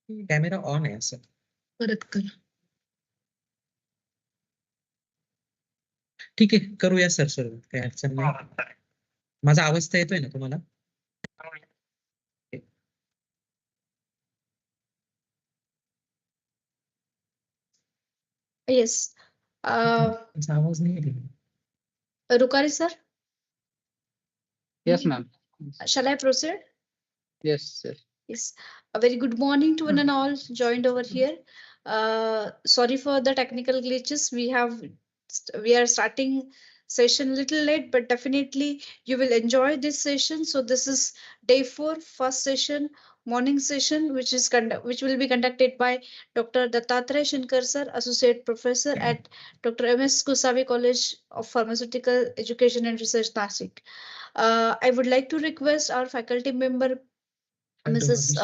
Camera on आहे असं परत करा. ठीक आहे, करूया सर सुरुवात, काही अडचण नाही. माझा आवाज तर येतोय ना तुम्हाला? Yes. आवाज नाही येत. Rukari sir? Yes, ma'am. Shall I proceed? Yes, yes. Yes. A very good morning to one and all joined over here. Sorry for the technical glitches. We are starting session a little late, but definitely you will enjoy this session. So this is day 4, first session, morning session, which will be conducted by Dr. Dattatreya Shankar sir, Associate Professor at Dr. M.S. Kusavi College of Pharmaceutical Education and Research, Nasik. I would like to request our faculty member Mrs.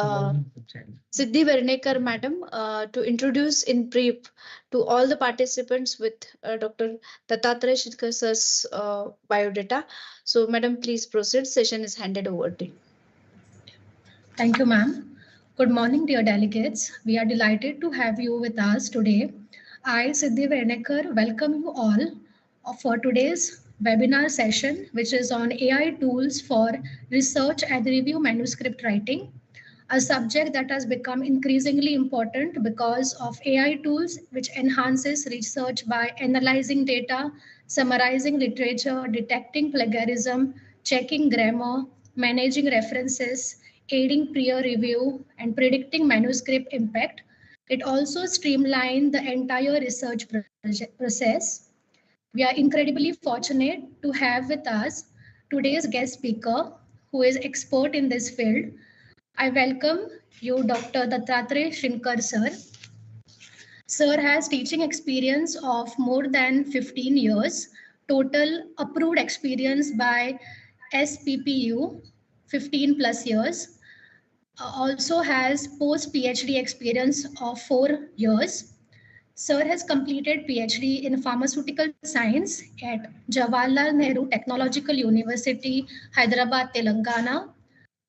Siddhi Vernekar, madam, to introduce in brief to all the participants with Dr. Dattatreya Shankar sir's biodata. So, madam, please proceed. Session is handed over to you. Thank you, ma'am. Good morning, dear delegates. We are delighted to have you with us today. I, Siddhi Vernekar, welcome you all for today's webinar session, which is on AI tools for research and review manuscript writing, a subject that has become increasingly important because of AI tools, which enhances research by analyzing data, summarizing literature, detecting plagiarism, checking grammar, managing references, aiding peer review, and predicting manuscript impact. It also streamlines the entire research process. We are incredibly fortunate to have with us today's guest speaker, who is expert in this field. I welcome you, Dr. Dattatreya Shankar sir. Sir has teaching experience of more than 15 years, total approved experience by SPPU, 15 plus years. Also has post PhD experience of 4 years. Sir has completed PhD in pharmaceutical science at Jawaharlal Nehru Technological University, Hyderabad, Telangana.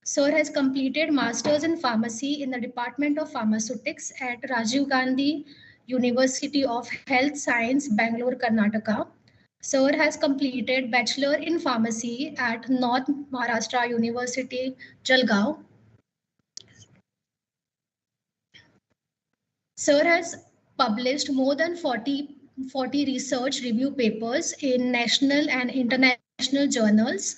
Sir has completed Masters in Pharmacy in the Department of Pharmaceutics at Rajiv Gandhi University of Health Science, Bangalore, Karnataka. Sir has completed Bachelor in Pharmacy at North Maharashtra University, Jalgaon. Sir has published more than 40 research review papers in national and international journals,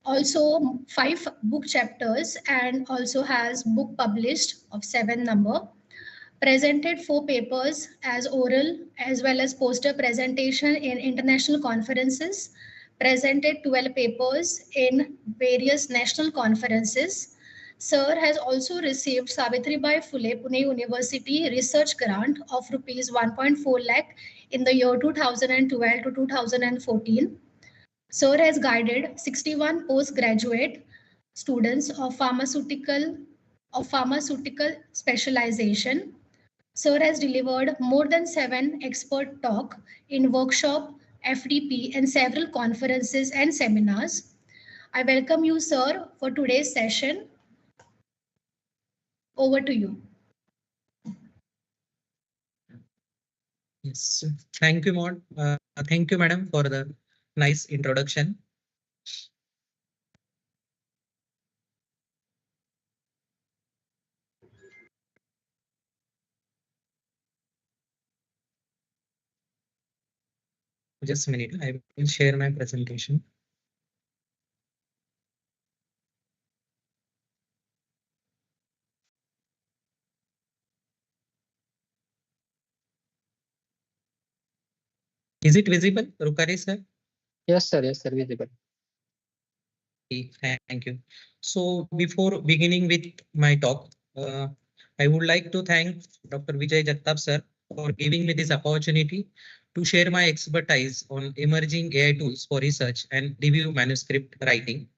also 5 book chapters, and also has book published of 7 number, presented 4 papers as oral as well as poster presentation in international conferences, presented 12 papers in various national conferences. Sir has also received Savitribai Phule Pune University research grant of rupees 1.4 lakh in the year 2012 to 2014. Sir has guided 61 postgraduate students of pharmaceutical specialization. Sir has delivered more than 7 expert talk in workshop, FDP, and several conferences and seminars. I welcome you, sir, for today's session. Over to you. Yes, thank you, thank you, madam, for the nice introduction. Just a minute, I will share my presentation. Is it visible, Rukari sir? Yes, sir. Yes, sir. Visible. Thank you. So before beginning with my talk, I would like to thank Dr. Vijay Jagtap sir for giving me this opportunity to share my expertise on emerging AI tools for research and review manuscript writing.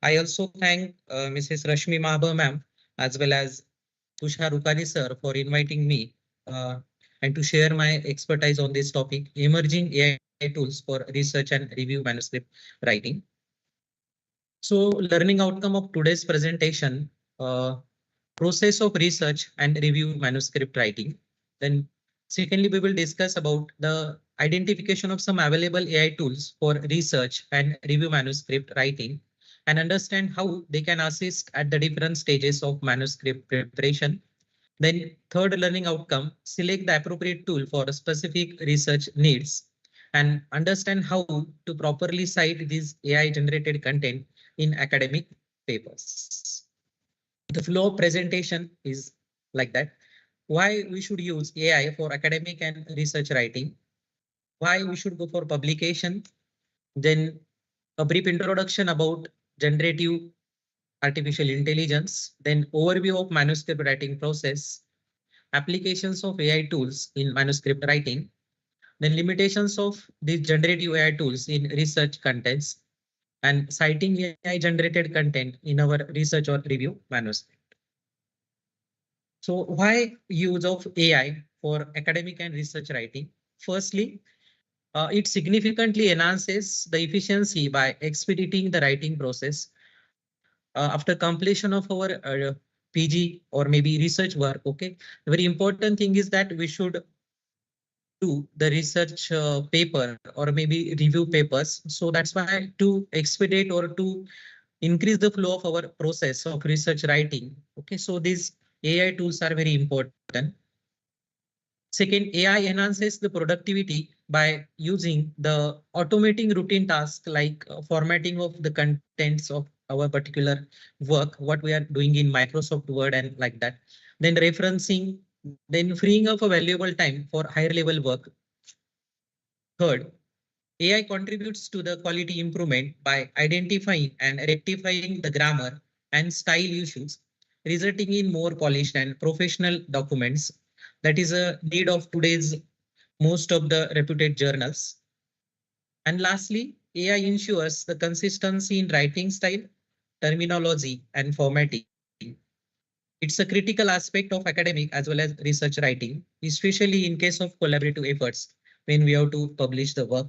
I also thank Mrs. Rashmi Mahabar ma'am as well as Tushar Rukari sir for inviting me and to share my expertise on this topic, emerging AI tools for research and review manuscript writing. So learning outcome of today's presentation, process of research and review manuscript writing. Then secondly, we will discuss about the identification of some available AI tools for research and review manuscript writing and understand how they can assist at the different stages of manuscript preparation. Then third learning outcome, select the appropriate tool for specific research needs and understand how to properly cite this AI generated content in academic papers. The flow of presentation is like that. Why we should use AI for academic and research writing, why we should go for publication, then a brief introduction about generative artificial intelligence, then overview of manuscript writing process, applications of AI tools in manuscript writing, then limitations of these generative AI tools in research contents, and citing AI generated content in our research or review manuscript. So why use of AI for academic and research writing? Firstly, it significantly enhances the efficiency by expediting the writing process. After completion of our PG or maybe research work, okay, the very important thing is that we should do the research paper or maybe review papers. So that's why to expedite or to increase the flow of our process of research writing. Okay, so these AI tools are very important. Second, AI enhances the productivity by using the automating routine tasks like formatting of the contents of our particular work, what we are doing in Microsoft Word and like that. Then referencing, then freeing up a valuable time for higher level work. Third, AI contributes to the quality improvement by identifying and rectifying the grammar and style issues, resulting in more polished and professional documents. That is a need of today's most of the reputed journals. And lastly, AI ensures the consistency in writing style, terminology, and formatting. It's a critical aspect of academic as well as research writing, especially in case of collaborative efforts when we have to publish the work.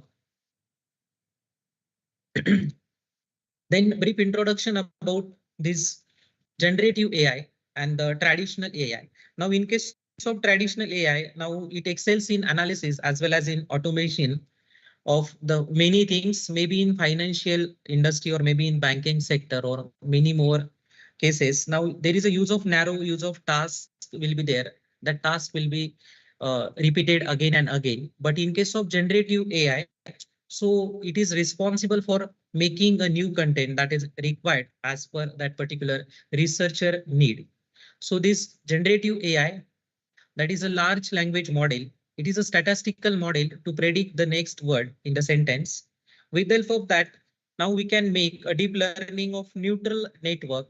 Then brief introduction about this generative AI and the traditional AI. Now, in case of traditional AI, now it excels in analysis as well as in automation of the many things, maybe in financial industry or maybe in banking sector or many more cases. Now there is a use of narrow use of tasks will be there. That task will be repeated again and again. But in case of generative AI, so it is responsible for making a new content that is required as per that particular researcher need. So this generative AI, that is a large language model. It is a statistical model to predict the next word in the sentence. With the help of that, now we can make a deep learning of neutral network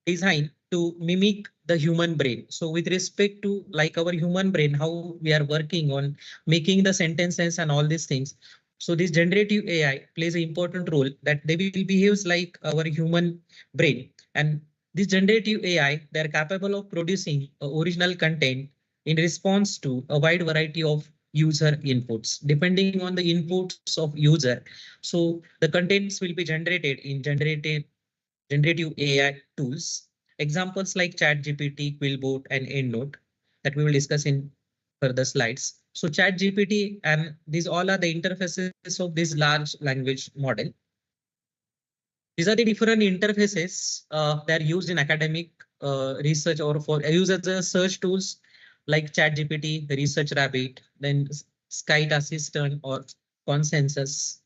designed to mimic the human brain. So with respect to like our human brain, how we are working on making the sentences and all these things. So this generative AI plays an important role that they will behave like our human brain. And this generative AI, they're capable of producing original content in response to a wide variety of user inputs, depending on the inputs of user. So the contents will be generated in generative AI tools. Examples like ChatGPT, Quillbot, and EndNote that we will discuss in further slides. So ChatGPT and these all are the interfaces of this large language model. These are the different interfaces that are used in academic research or for use as a search tools like ChatGPT, Research Rabbit, then Skype Assistant or Consensus.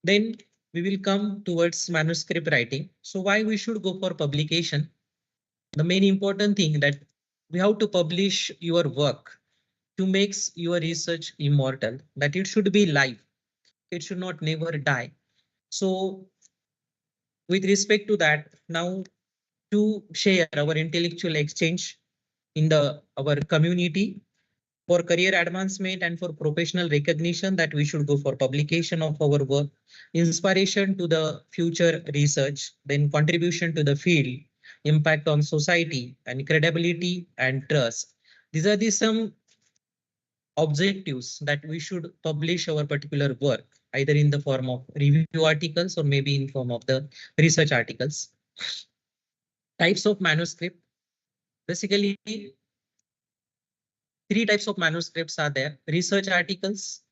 Then we will come towards manuscript writing. So why we should go for publication? The main important thing that we have to publish your work to make your research immortal, that it should be live. It should not never die. So with respect to that, now to share our intellectual exchange in the our community for career advancement and for professional recognition, that we should go for publication of our work, inspiration to the future research, then contribution to the field, impact on society, and credibility and trust. These are the some objectives that we should publish our particular work, either in the form of review articles or maybe in form of the research articles. Types of manuscript. Basically, three types of manuscripts are there: research articles,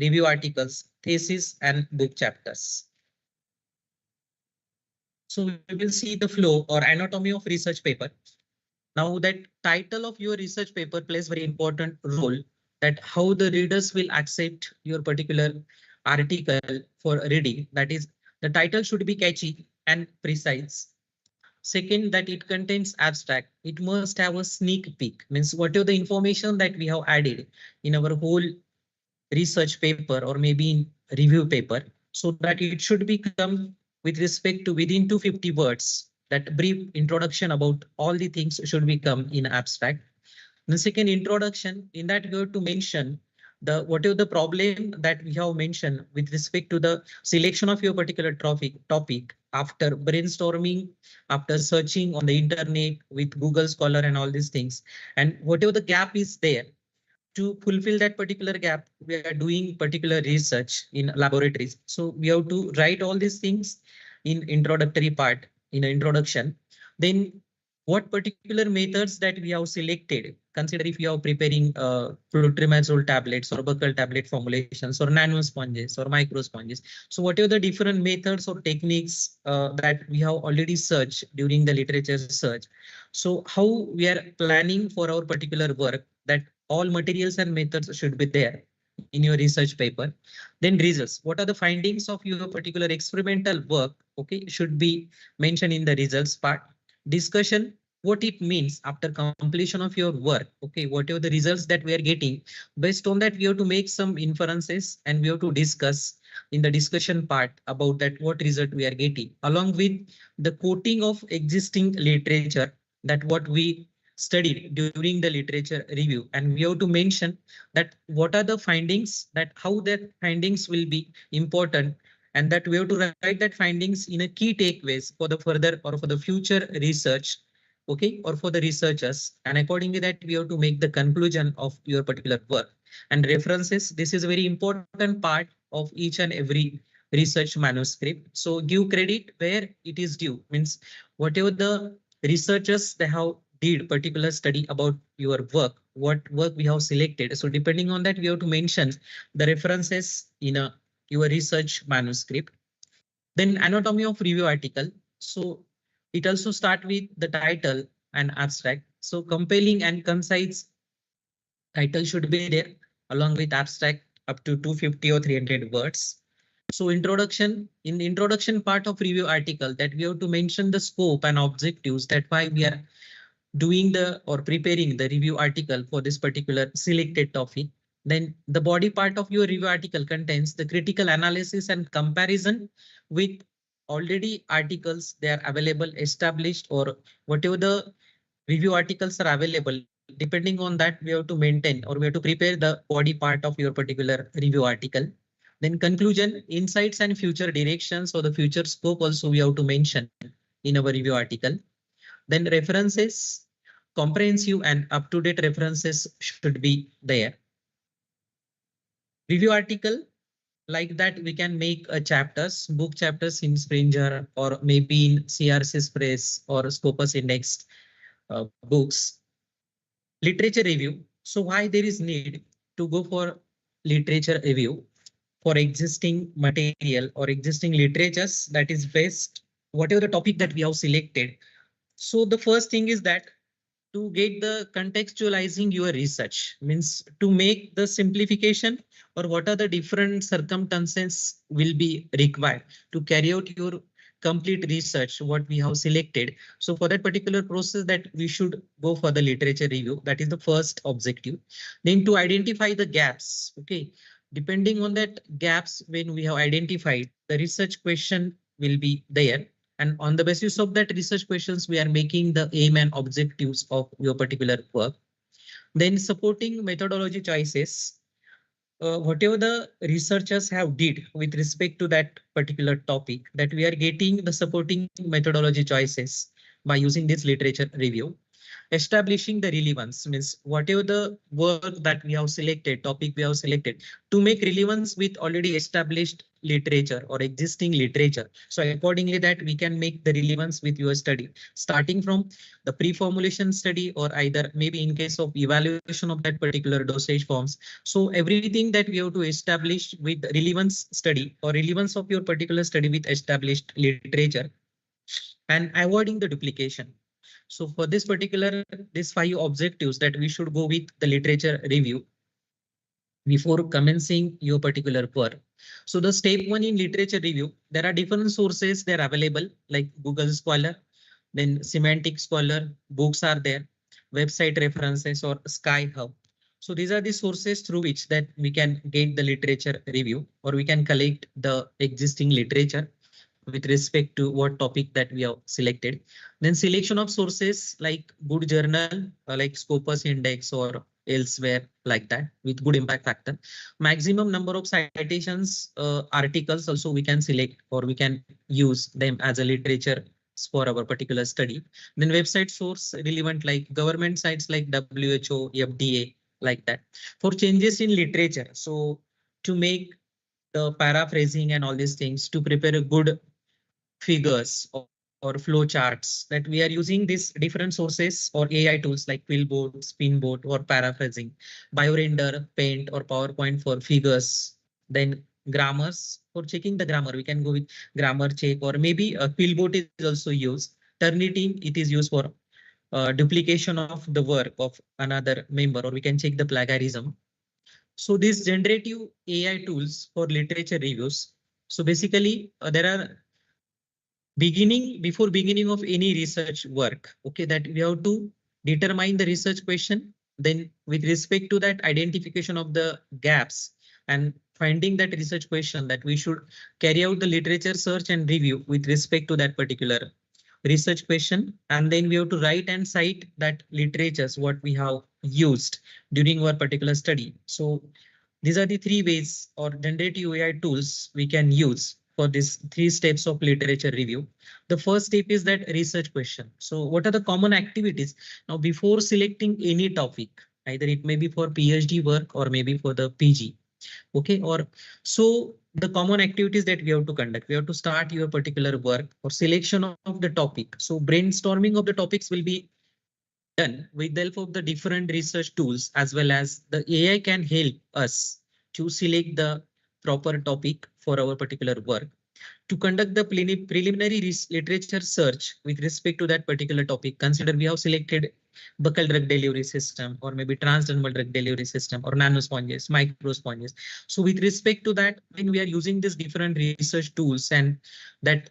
review articles, thesis, and book chapters. So we will see the flow or anatomy of research paper. Now that title of your research paper plays very important role, that how the readers will accept your particular article for reading. That is, the title should be catchy and precise. Second, that it contains abstract. It must have a sneak peek, means whatever the information that we have added in our whole research paper or maybe in review paper, so that it should become with respect to within 250 words. That brief introduction about all the things should become in abstract. The second, introduction, in that we have to mention the whatever the problem that we have mentioned with respect to the selection of your particular topic after brainstorming, after searching on the internet with Google Scholar and all these things, and whatever the gap is there, to fulfill that particular gap, we are doing particular research in laboratories. So we have to write all these things in introductory part, in an introduction. Then what particular methods that we have selected. Consider if you are preparing fluotrimazole tablets or buccal tablet formulations or nano sponges or micro sponges. So what are the different methods or techniques that we have already searched during the literature search. So how we are planning for our particular work, that all materials and methods should be there in your research paper. Then results, what are the findings of your particular experimental work, okay, should be mentioned in the results part. Discussion, what it means after completion of your work, okay, whatever the results that we are getting, based on that we have to make some inferences and we have to discuss in the discussion part about that what result we are getting, along with the quoting of existing literature, that what we studied during the literature review, and we have to mention that what are the findings, that how that findings will be important, and that we have to write that findings in a key takeaways for the further or for the future research, okay, or for the researchers, and accordingly that we have to make the conclusion of your particular work. And references, this is a very important part of each and every research manuscript. So give credit where it is due, means whatever the researchers they have did particular study about your work, what work we have selected. So depending on that, we have to mention the references in your research manuscript. Then anatomy of review article. So it also start with the title and abstract. So compelling and concise title should be there along with abstract up to 250 or 300 words. So introduction, in the introduction part of review article, that we have to mention the scope and objectives, that why we are doing the or preparing the review article for this particular selected topic. Then the body part of your review article contains the critical analysis and comparison with already articles they are available, established, or whatever the review articles are available. Depending on that, we have to maintain or we have to prepare the body part of your particular review article. Then conclusion, insights and future directions, or the future scope also we have to mention in our review article. Then references, comprehensive and up-to-date references should be there. Review article, like that we can make a chapters, book chapters in Springer or maybe in CRC's Press or Scopus Index books. Literature review. So why there is need to go for literature review for existing material or existing literatures, that is best whatever the topic that we have selected. So the first thing is that to get the contextualizing your research, means to make the simplification or what are the different circumstances will be required to carry out your complete research, what we have selected. So for that particular process that we should go for the literature review, that is the first objective. Then to identify the gaps, okay, depending on that gaps, when we have identified, the research question will be there. And on the basis of that research questions, we are making the aim and objectives of your particular work. Then supporting methodology choices. Whatever the researchers have did with respect to that particular topic, that we are getting the supporting methodology choices by using this literature review. Establishing the relevance, means whatever the work that we have selected, topic we have selected, to make relevance with already established literature or existing literature. So accordingly that we can make the relevance with your study, starting from the pre-formulation study or either maybe in case of evaluation of that particular dosage forms. So everything that we have to establish with relevance study or relevance of your particular study with established literature and avoiding the duplication. So for this particular, these 5 objectives that we should go with the literature review before commencing your particular work. So the step 1 in literature review, there are different sources that are available like Google Scholar, then Semantic Scholar, books are there, website references or Sky Hub. So these are the sources through which that we can get the literature review or we can collect the existing literature with respect to what topic that we have selected. Then selection of sources like good journal like Scopus Index or elsewhere like that with good impact factor. Maximum number of citations articles also we can select or we can use them as a literature for our particular study. Then website source relevant like government sites like WHO, FDA like that. For changes in literature, so to make the paraphrasing and all these things to prepare a good figures or flow charts that we are using these different sources or AI tools like Quillboard, Spinboard or paraphrasing, BioRender, Paint or PowerPoint for figures. Then grammars for checking the grammar. We can go with grammar check or maybe a Quillboard is also used. Turnitin, it is used for duplication of the work of another member or we can check the plagiarism. So these generative AI tools for literature reviews. So basically there are before beginning of any research work, okay, that we have to determine the research question, then with respect to that identification of the gaps and finding that research question that we should carry out the literature search and review with respect to that particular research question, and then we have to write and cite that literatures what we have used during our particular study. So these are the 3 ways or generative AI tools we can use for these 3 steps of literature review. The first step is that research question. So what are the common activities? Now, before selecting any topic, either it may be for PhD work or maybe for the PG. Okay, or so the common activities that we have to conduct, we have to start your particular work or selection of the topic. So brainstorming of the topics will be done with the help of the different research tools as well as the AI can help us to select the proper topic for our particular work. To conduct the preliminary literature search with respect to that particular topic, consider we have selected buccal drug delivery system or maybe transdermal drug delivery system or nanosponges, microsponges. So with respect to that, when we are using these different research tools and that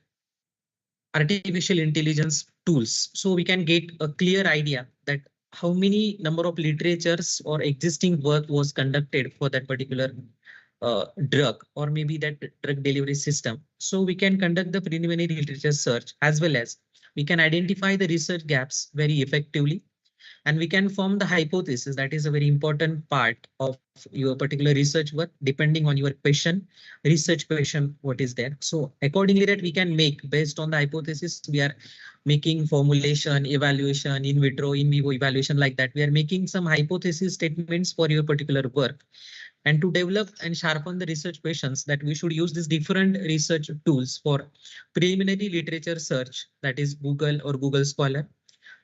artificial intelligence tools, so we can get a clear idea that how many number of literatures or existing work was conducted for that particular drug or maybe that drug delivery system. So we can conduct the preliminary literature search as well as we can identify the research gaps very effectively and we can form the hypothesis. That is a very important part of your particular research work depending on your question, research question, what is there. So accordingly that we can make based on the hypothesis, we are making formulation, evaluation, in vitro, in vivo evaluation like that. We are making some hypothesis statements for your particular work. And to develop and sharpen the research questions that we should use these different research tools for preliminary literature search, that is Google or Google Scholar.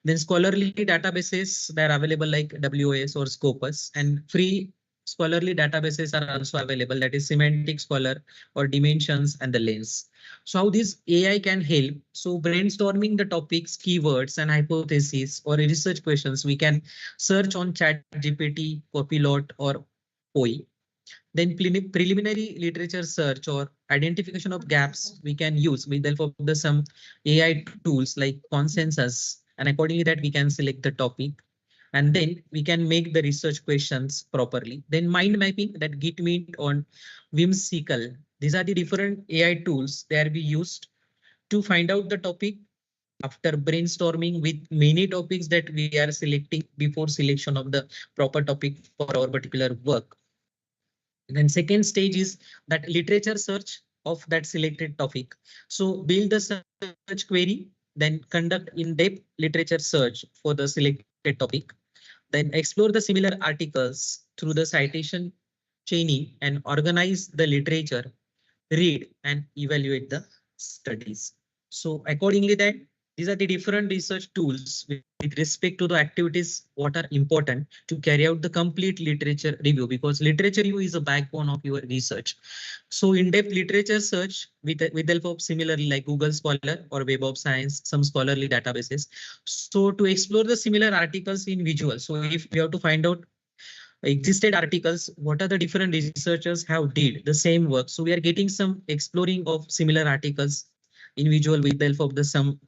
Then scholarly databases that are available like WOS or Scopus, and free scholarly databases are also available, that is Semantic Scholar or Dimensions and the Lens. So how this AI can help? So brainstorming the topics, keywords and hypotheses or research questions, we can search on ChatGPT, Copilot or OE. Then preliminary literature search or identification of gaps we can use with the help of the some AI tools like consensus, and accordingly that we can select the topic and then we can make the research questions properly. Then mind mapping, that Gitmeet on Whimsical. These are the different AI tools that we used to find out the topic after brainstorming with many topics that we are selecting before selection of the proper topic for our particular work. And then second stage is that literature search of that selected topic. So build the search query, then conduct in-depth literature search for the selected topic, then explore the similar articles through the citation chaining and organize the literature read and evaluate the studies. So accordingly that these are the different research tools with respect to the activities what are important to carry out the complete literature review, because literature review is a backbone of your research. So in-depth literature search with help of similarly like Google Scholar or Web of Science, some scholarly databases. So to explore the similar articles in visual. So if we have to find out existed articles, what are the different researchers have did the same work. So we are getting some exploring of similar articles in visual with the help of the some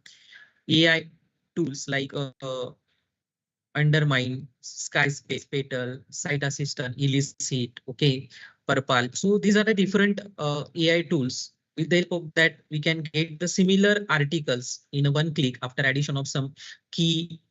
AI tools like Undermine, Sky Space Petal, Site Assistant, Illicit, okay, Purple. So these are the different AI tools. With the help of that, we can get the similar articles in a one click after addition of some key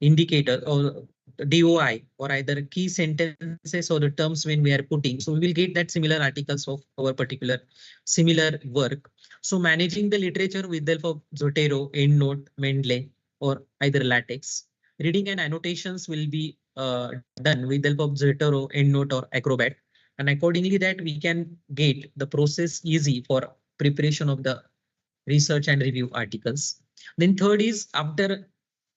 indicator or DOI or either key sentences or the terms when we are putting. So we will get that similar articles of our particular similar work. So managing the literature with the help of Zotero, EndNote, Mendeley, or either LaTeX. Reading and annotations will be done with the help of Zotero, EndNote, or Acrobat. And accordingly that we can get the process easy for preparation of the research and review articles. Then third is after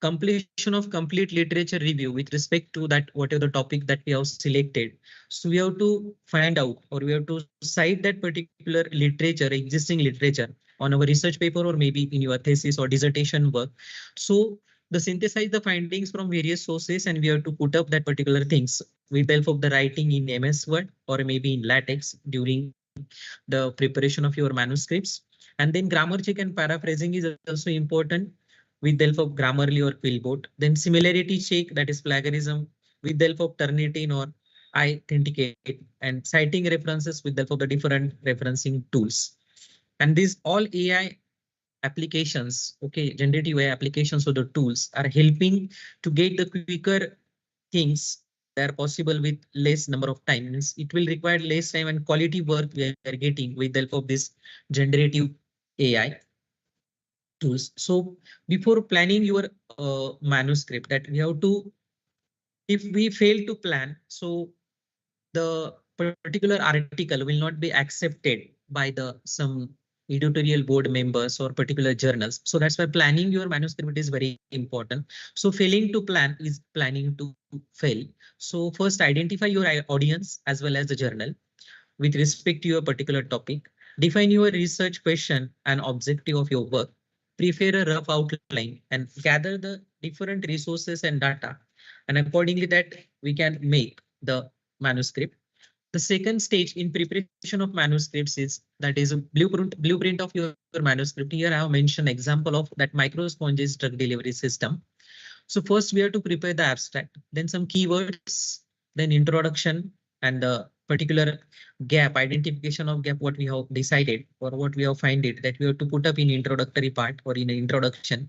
completion of complete literature review with respect to that whatever the topic that we have selected. So we have to find out or we have to cite that particular literature, existing literature on our research paper or maybe in your thesis or dissertation work. So the synthesize the findings from various sources and we have to put up that particular things with the help of the writing in MS Word or maybe in LaTeX during the preparation of your manuscripts. And then grammar check and paraphrasing is also important with the help of Grammarly or Quillbot. Then similarity check, that is plagiarism, with the help of Turnitin or iAuthenticate, and citing references with the help of the different referencing tools. And these all AI applications, okay, generative AI applications or the tools are helping to get the quicker things that are possible with less number of time. Means it will require less time and quality work we are getting with the help of this generative AI tools. So before planning your manuscript, that we have to, if we fail to plan, so the particular article will not be accepted by the some editorial board members or particular journals. So that's why planning your manuscript is very important. So failing to plan is planning to fail. So first identify your audience as well as the journal with respect to your particular topic. Define your research question and objective of your work. Prepare a rough outline and gather the different resources and data. And accordingly that we can make the manuscript. The second stage in preparation of manuscripts is that is a blueprint of your manuscript. Here I have mentioned example of that microsponges drug delivery system. So first we have to prepare the abstract, then some keywords, then introduction and the particular gap, identification of gap, what we have decided or what we have find it that we have to put up in introductory part or in introduction.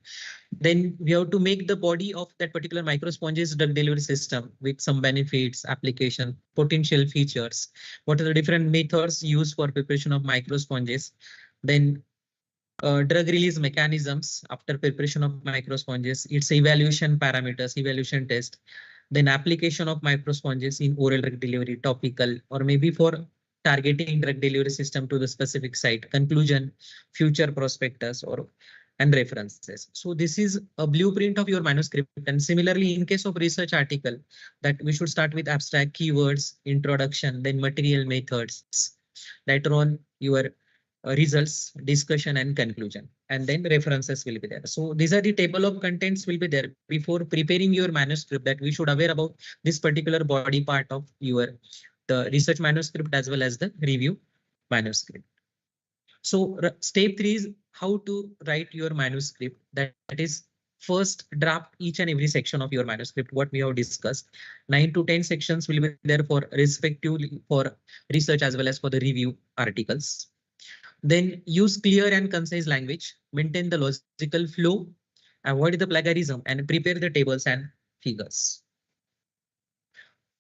Then we have to make the body of that particular microsponges drug delivery system with some benefits, application, potential features, what are the different methods used for preparation of microsponges, then drug release mechanisms after preparation of microsponges, its evaluation parameters, evaluation test, then application of microsponges in oral drug delivery, topical, or maybe for targeting drug delivery system to the specific site, conclusion, future prospectus, or and references. So this is a blueprint of your manuscript. And similarly, in case of research article, that we should start with abstract keywords, introduction, then material methods, later on your results, discussion and conclusion, and then references will be there. So these are the table of contents will be there before preparing your manuscript, that we should aware about this particular body part of your the research manuscript as well as the review manuscript. So step 3 is how to write your manuscript. That is first draft each and every section of your manuscript, what we have discussed. 9 to 10 sections will be there for respectively for research as well as for the review articles. Then use clear and concise language, maintain the logical flow, avoid the plagiarism, and prepare the tables and figures.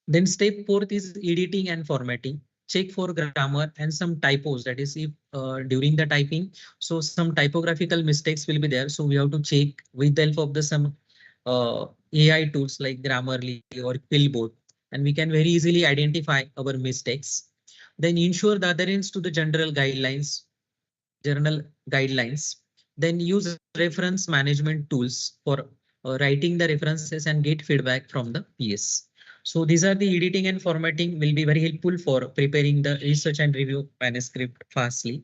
Then step 4th is editing and formatting. Check for grammar and some typos, that is if during the typing, so some typographical mistakes will be there. So we have to check with the help of the some AI tools like Grammarly or Quillbot, and we can very easily identify our mistakes. Then ensure the adherence to the general guidelines, journal guidelines. Then use reference management tools for writing the references and get feedback from the PS. So these are the editing and formatting will be very helpful for preparing the research and review manuscript fastly.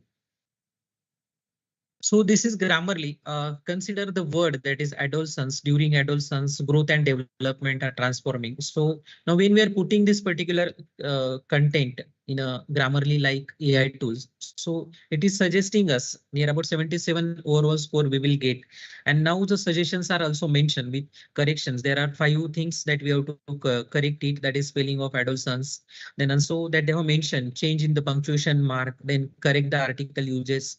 So this is Grammarly. Consider the word that is adolescence. During adolescence, growth and development are transforming. So now when we are putting this particular content in a Grammarly like AI tools, so it is suggesting us near about 77 overall score we will get. And now the suggestions are also mentioned with corrections. There are 5 things that we have to correct it. That is spelling of adolescence. Then also that they have mentioned change in the punctuation mark. Then correct the article uses.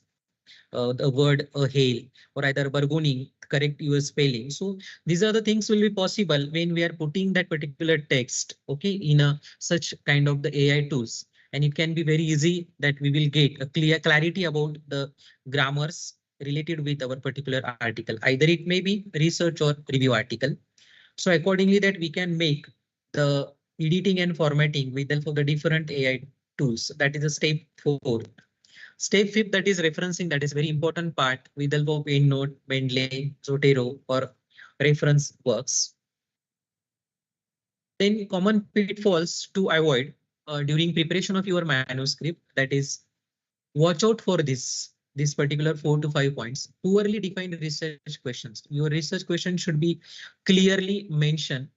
The word hail or either bargaining, correct your spelling. So these are the things will be possible when we are putting that particular text, okay, in a such kind of the AI tools. And it can be very easy that we will get a clear clarity about the grammars related with our particular article. Either it may be research or review article. So accordingly that we can make the editing and formatting with help of the different AI tools. That is a step 4. Step 5, that is referencing, that is very important part with the help of EndNote, Mendeley, Zotero or reference works. Then common pitfalls to avoid during preparation of your manuscript, that is watch out for this particular 4 to 5 points. Poorly defined research questions. Your research question should be clearly mentioned.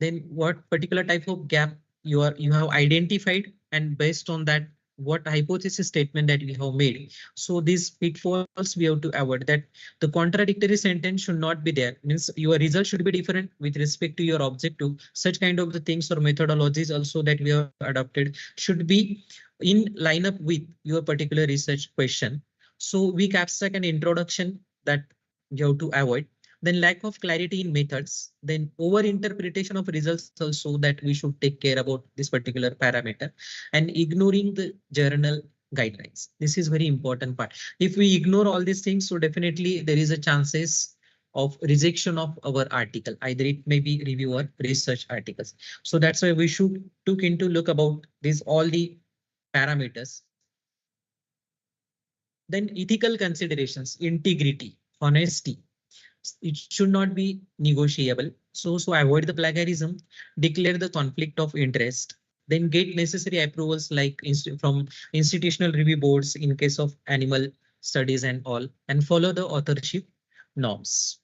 Then what particular type of gap you have identified, and based on that what hypothesis statement that we have made. So these pitfalls we have to avoid, that the contradictory sentence should not be there. Means your result should be different with respect to your objective. Such kind of the things or methodologies also that we have adopted should be in line up with your particular research question. So weak abstract and introduction that you have to avoid. Then lack of clarity in methods, then over interpretation of results also that we should take care about this particular parameter, and ignoring the journal guidelines. This is very important part. If we ignore all these things, so definitely there is a chances of rejection of our article. Either it may be review or research articles. So that's why we should took into look about these all the parameters. Then ethical considerations, integrity, honesty, it should not be negotiable. So avoid the plagiarism, declare the conflict of interest, then get necessary approvals like from institutional review boards in case of animal studies and all, and follow the authorship norms.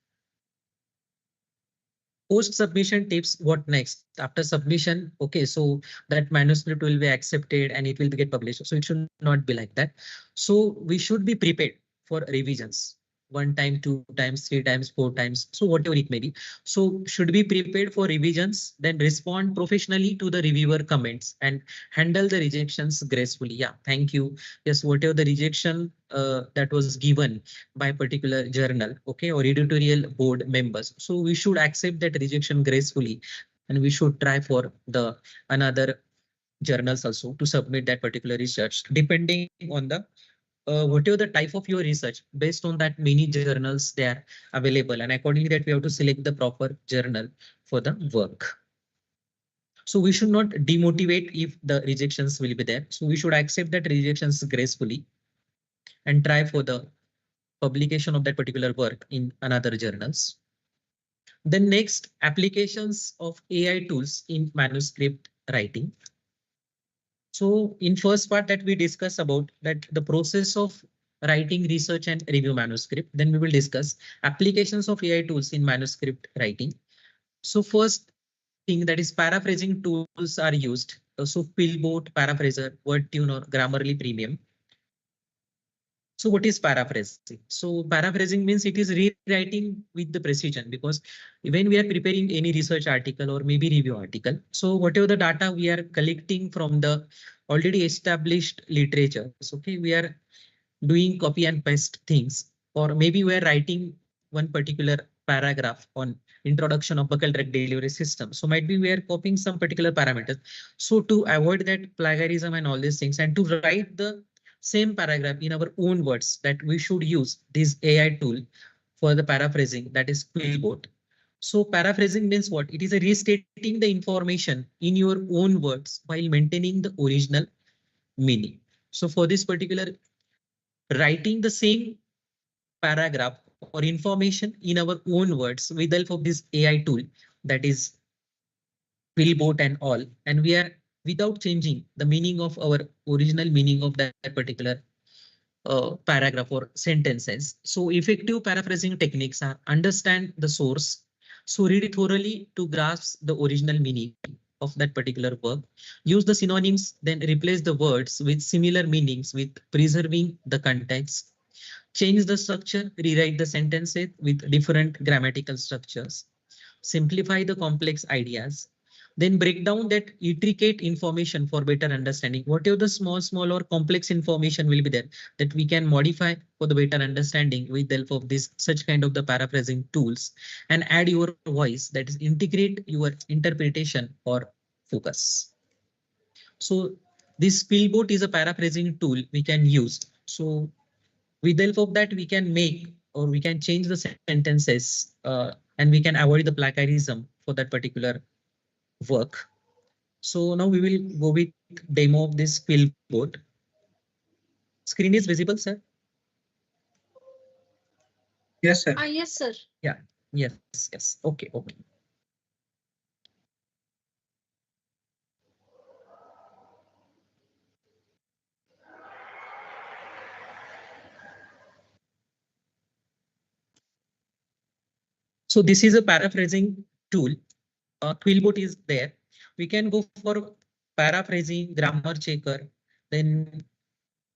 Post submission tips, what next after submission? Okay, so that manuscript will be accepted and it will get published. So it should not be like that. So we should be prepared for revisions. 1 time, 2 times, 3 times, 4 times. So whatever it may be. So should be prepared for revisions, then respond professionally to the reviewer comments and handle the rejections gracefully. Yeah, thank you. Yes, whatever the rejection that was given by a particular journal, okay, or editorial board members. So we should accept that rejection gracefully, and we should try for the another journals also to submit that particular research, depending on the whatever the type of your research. Based on that many journals they are available, and accordingly that we have to select the proper journal for the work. So we should not demotivate if the rejections will be there. So we should accept that rejections gracefully and try for the publication of that particular work in another journals. Then next, applications of AI tools in manuscript writing. So in first part that we discuss about that the process of writing research and review manuscript, then we will discuss applications of AI tools in manuscript writing. So first thing, that is paraphrasing tools are used. So Pillbot, Paraphraser, WordTune or Grammarly Premium. So what is paraphrasing? So paraphrasing means it is rewriting with the precision, because when we are preparing any research article or maybe review article, so whatever the data we are collecting from the already established literature, okay, we are doing copy and paste things, or maybe we are writing one particular paragraph on introduction of buccal drug delivery system. So might be we are copying some particular parameters. So to avoid that plagiarism and all these things, and to write the same paragraph in our own words, that we should use this AI tool for the paraphrasing, that is Pillbot. So paraphrasing means what? It is a restating the information in your own words while maintaining the original meaning. So for this particular, writing the same paragraph or information in our own words with the help of this AI tool, that is Quillbot and all, and we are without changing the meaning of our original meaning of that particular paragraph or sentences. So effective paraphrasing techniques are understand the source, so read it thoroughly to grasp the original meaning of that particular work. Use the synonyms, then replace the words with similar meanings with preserving the context. Change the structure, rewrite the sentences with different grammatical structures. Simplify the complex ideas, then break down that intricate information for better understanding. Whatever the small or complex information will be there that we can modify for the better understanding with the help of this such kind of the paraphrasing tools, and add your voice, that is integrate your interpretation or focus. So this Spillboat is a paraphrasing tool we can use. So with the help of that, we can make or we can change the sentences and we can avoid the plagiarism for that particular work. So now we will go with demo of this Spillboat. Screen is visible, sir? Yes, sir. Yes, sir. Yeah. Yes. Okay. So this is a paraphrasing tool. Quillbot is there. We can go for paraphrasing, grammar checker, then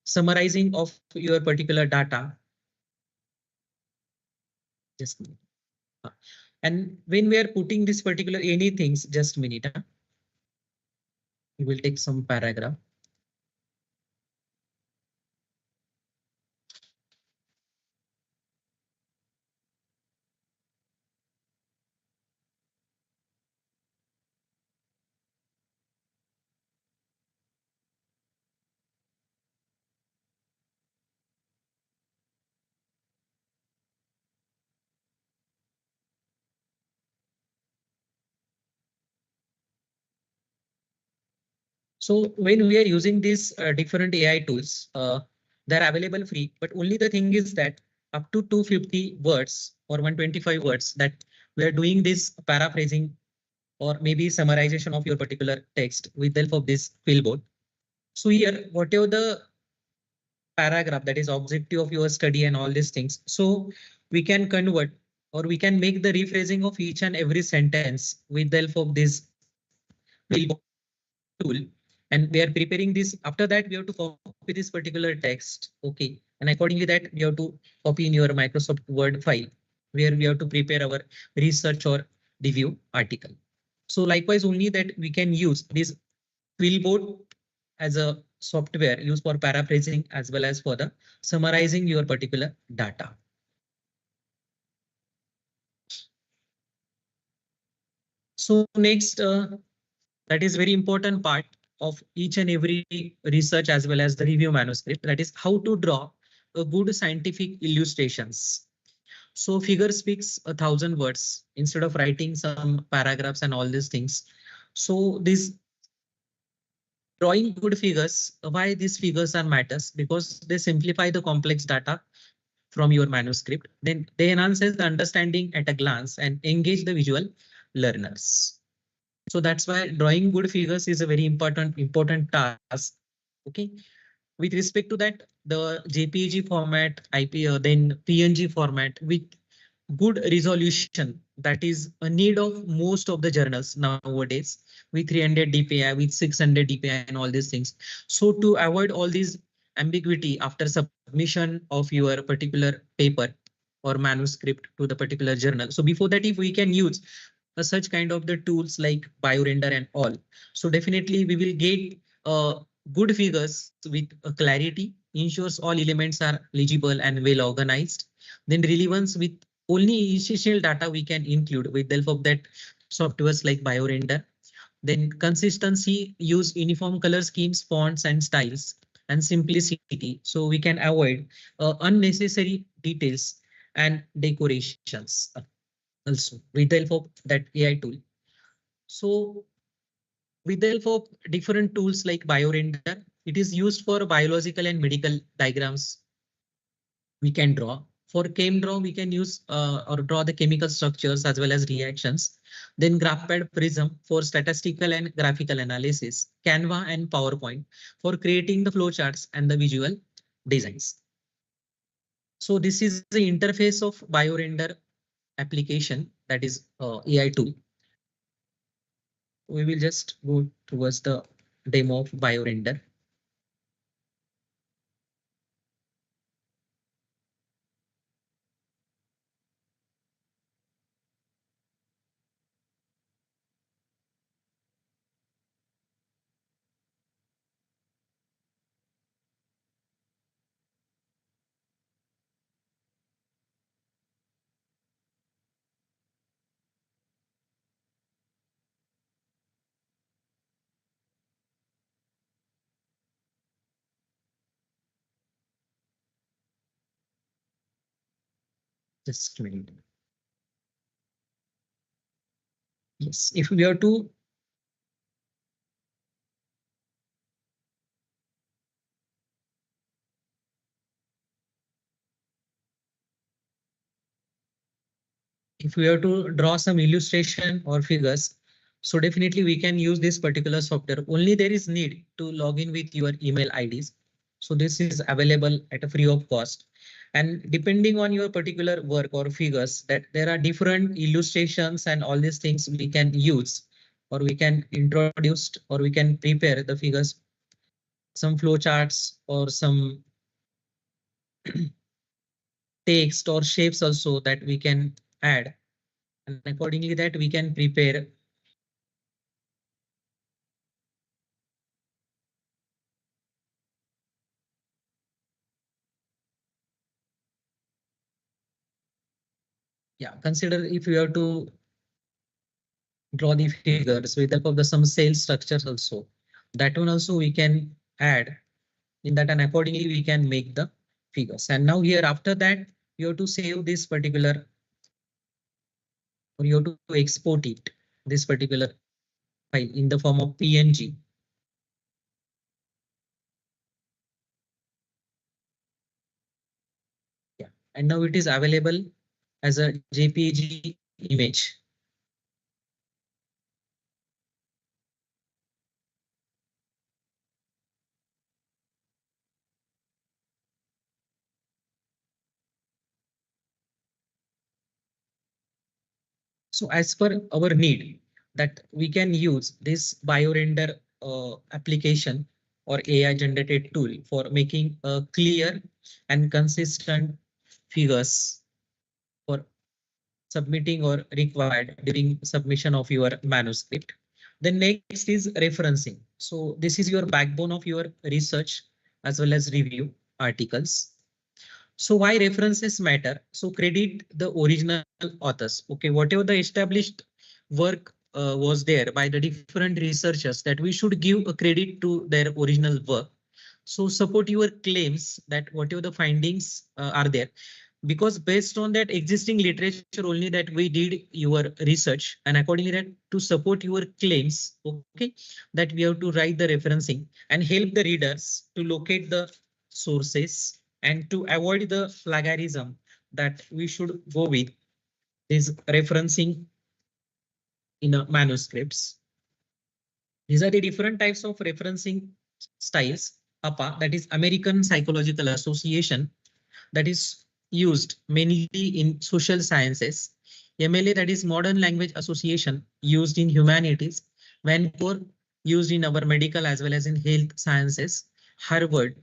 summarizing of your particular data. Just a minute. And when we are putting this particular anything, just a minute. We will take some paragraph. So when we are using these different AI tools, they're available free, but only the thing is that up to 250 words or 125 words that we are doing this paraphrasing or maybe summarization of your particular text with the help of this Quillbot. So here, whatever the paragraph that is objective of your study and all these things, so we can convert or we can make the rephrasing of each and every sentence with the help of this Quillbot tool, and we are preparing this. After that, we have to copy this particular text. Okay. And accordingly that we have to copy in your Microsoft Word file where we have to prepare our research or review article. So likewise, only that we can use this Quillbot as a software used for paraphrasing as well as for the summarizing your particular data. So next, that is very important part of each and every research as well as the review manuscript. That is how to draw a good scientific illustrations. So figure speaks 1,000 words instead of writing some paragraphs and all these things. So this drawing good figures, why these figures are matters? Because they simplify the complex data from your manuscript. Then they enhances the understanding at a glance and engage the visual learners. So that's why drawing good figures is a very important task. Okay. With respect to that, the JPEG format, then PNG format with good resolution, that is a need of most of the journals nowadays, with 300 dpi, with 600 dpi and all these things. So to avoid all these ambiguity after submission of your particular paper or manuscript to the particular journal, so before that, if we can use such kind of the tools like biorender and all, so definitely we will get good figures with clarity, ensures all elements are legible and well organized. Then relevance with only essential data we can include with the help of that softwares like biorender. Then consistency, use uniform color schemes, fonts and styles, and simplicity. So we can avoid unnecessary details and decorations also with the help of that AI tool. So with the help of different tools like biorender, It is used for biological and medical diagrams. We can draw. For chem draw, we can use or draw the chemical structures as well as reactions. Then GraphPad Prism for statistical and graphical analysis. Canva and PowerPoint for creating the flowcharts and the visual designs. So this is the interface of BioRender application, that is AI tool. We will just go towards the demo of BioRender. Just a minute. Yes, if we are to draw some illustration or figures, so definitely we can use this particular software. Only there is need to log in with your email IDs. So this is available at a free of cost. And depending on your particular work or figures, that there are different illustrations and all these things we can use, or we can introduce, or we can prepare the figures, some flowcharts or some text or shapes also that we can add. And accordingly that we can prepare consider if you have to draw the figures with the help of the some sales structures also. That one also we can add in that, and accordingly we can make the figures. And now here after that you have to save this particular, or you have to export it, this particular file in the form of PNG. And now it is available as a JPG image. So as per our need, that we can use this BioRender application or AI generated tool for making a clear and consistent figures for submitting or required during submission of your manuscript. Then next is referencing. So this is your backbone of your research as well as review articles. So why references matter? So credit the original authors. Okay, whatever the established work was there by the different researchers, that we should give a credit to their original work. So support your claims that whatever the findings are there, because based on that existing literature only that we did your research, and accordingly that to support your claims, okay, that we have to write the referencing and help the readers to locate the sources and to avoid the plagiarism, that we should go with this referencing in manuscripts. These are the different types of referencing styles. APA, that is American Psychological Association, that is used mainly in social sciences. MLA, that is Modern Language Association, used in humanities. Vancouver, used in our medical as well as in health sciences. Harvard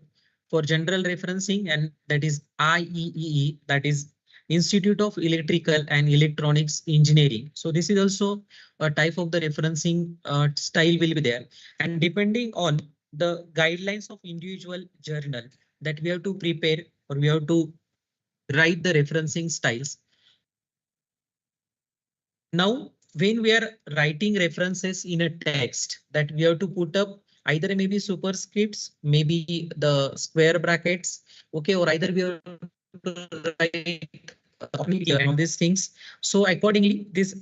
for general referencing, and that is IEEE, that is Institute of Electrical and Electronics Engineering. So this is also a type of the referencing style will be there. And depending on the guidelines of individual journal, that we have to prepare or we have to write the referencing styles. Now, when we are writing references in a text, that we have to put up either maybe superscripts, maybe the square brackets, okay, or either we have to write on these things. So accordingly, this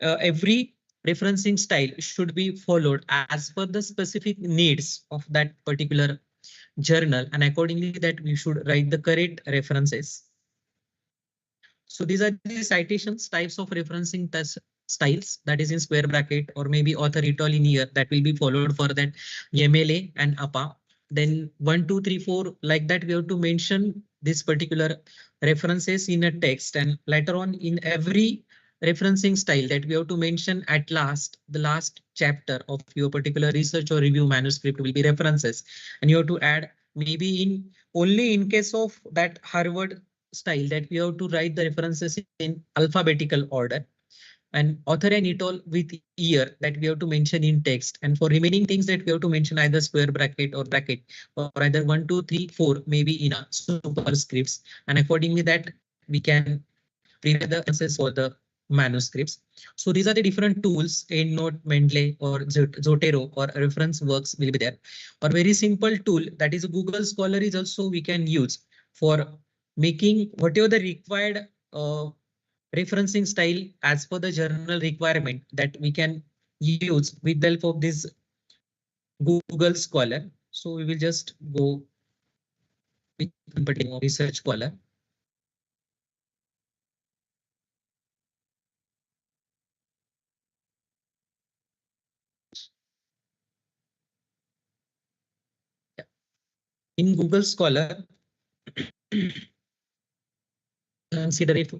every referencing style should be followed as per the specific needs of that particular journal, and accordingly that we should write the correct references. So these are the citations types of referencing test styles, that is in square bracket or maybe author interlinear, that will be followed for that MLA and APA. Then 1, 2, 3, 4 like that we have to mention this particular references in a text, and later on in every referencing style that we have to mention at last, the last chapter of your particular research or review manuscript will be references, and you have to add maybe in only in case of that Harvard style that we have to write the references in alphabetical order, and author and title with year that we have to mention in text, and for remaining things that we have to mention either square bracket or either 1, 2, 3, 4 maybe in a superscripts, and accordingly that we can prepare the answers for the manuscripts. So these are the different tools: EndNote, Mendeley, or Zotero, or reference works will be there. Or very simple tool that is Google Scholar is also we can use for making whatever the required referencing style as per the journal requirement that we can use with the help of this Google Scholar. So we will just go with research scholar. In Google Scholar, consider if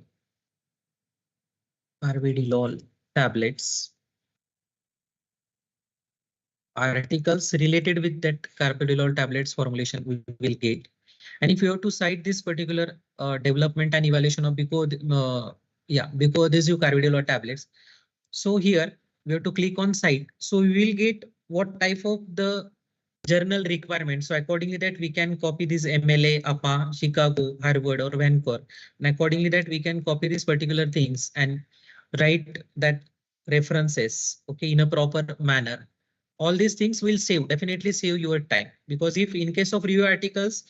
RVD lol tablets articles related with that carvedilol tablets formulation we will get. And if you have to cite this particular development and evaluation of before this you carvedilol tablets. So here we have to click on cite. So we will get what type of the journal requirement. So accordingly that we can copy this MLA, APA, Chicago, Harvard, or Vancouver. And accordingly that we can copy these particular things and write that references, okay, in a proper manner. All these things will definitely save your time, because if in case of review articles,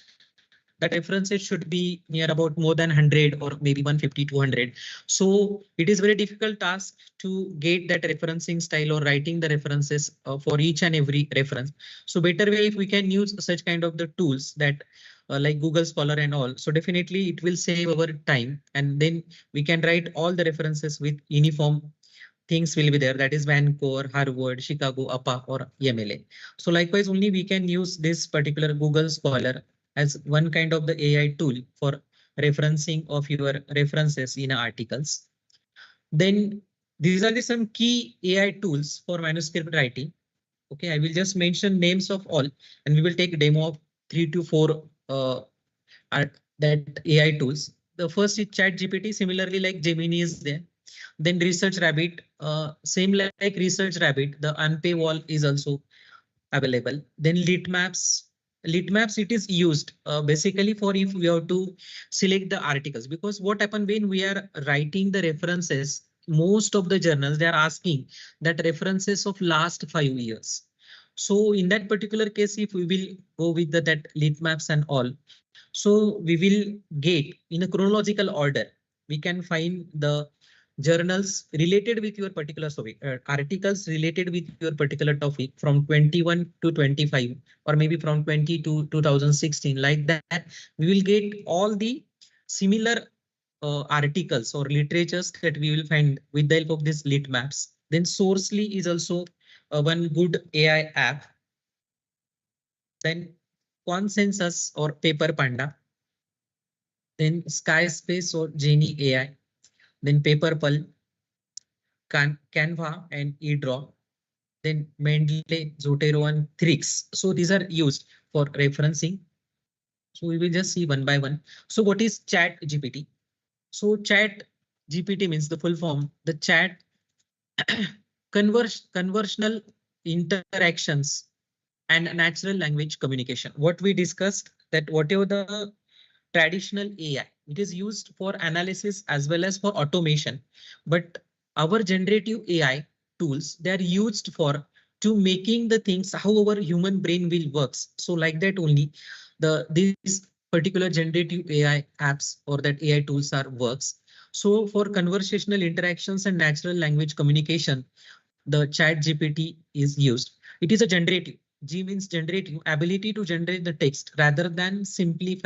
that references should be near about more than 100 or maybe 150, 200. So it is very difficult task to get that referencing style or writing the references for each and every reference. So better way if we can use such kind of the tools that like Google Scholar and all. So definitely it will save our time, and then we can write all the references with uniform things will be there, that is Vancouver, Harvard, Chicago, APA, or MLA. So likewise only we can use this particular Google Scholar as one kind of the AI tool for referencing of your references in articles. Then these are the some key AI tools for manuscript writing. Okay, I will just mention names of all, and we will take a demo of 3 to 4 that AI tools. The first is ChatGPT, similarly like Gemini is there. Then Research Rabbit, same like Research Rabbit, the unpay wall is also available. Then Litmaps. Litmaps it is used basically for if we have to select the articles, because what happen when we are writing the references, most of the journals they are asking that references of last 5 years. So in that particular case, if we will go with that Litmaps and all, so we will get in a chronological order. We can find the journals related with your particular topic, articles related with your particular topic from 21 to 25, or maybe from 20 to 2016, like that. We will get all the similar articles or literatures that we will find with the help of this lit maps. Then Sourcely is also one good AI app. Then Consensus or Paper Panda. Then Skyspace or Genie AI. Then Paperpal, Canva and eDraw, then Mendeley, Zotero and Thrix. So these are used for referencing. So we will just see one by one. So what is Chat GPT? So Chat GPT means the full form, the chat conversational interactions and natural language communication. What we discussed, that whatever the traditional AI, it is used for analysis as well as for automation. But our generative AI tools, they are used for to making the things how our human brain will works. So like that only these particular generative AI apps or that AI tools are works. So for conversational interactions and natural language communication, the chat GPT is used. It is a generative. G means generative ability to generate the text rather than simply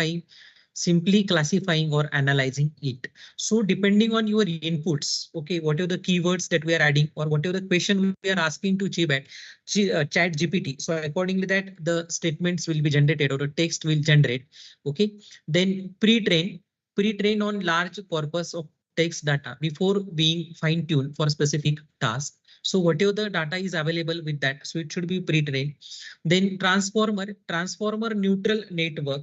classifying or analyzing it. So depending on your inputs, okay, what are the keywords that we are adding or whatever the question we are asking to chat GPT. So accordingly that the statements will be generated or the text will generate. Okay, then pre-train on large corpus of text data before being fine-tuned for specific task. So whatever the data is available with that, so it should be pre-trained. Then transformer neutral network,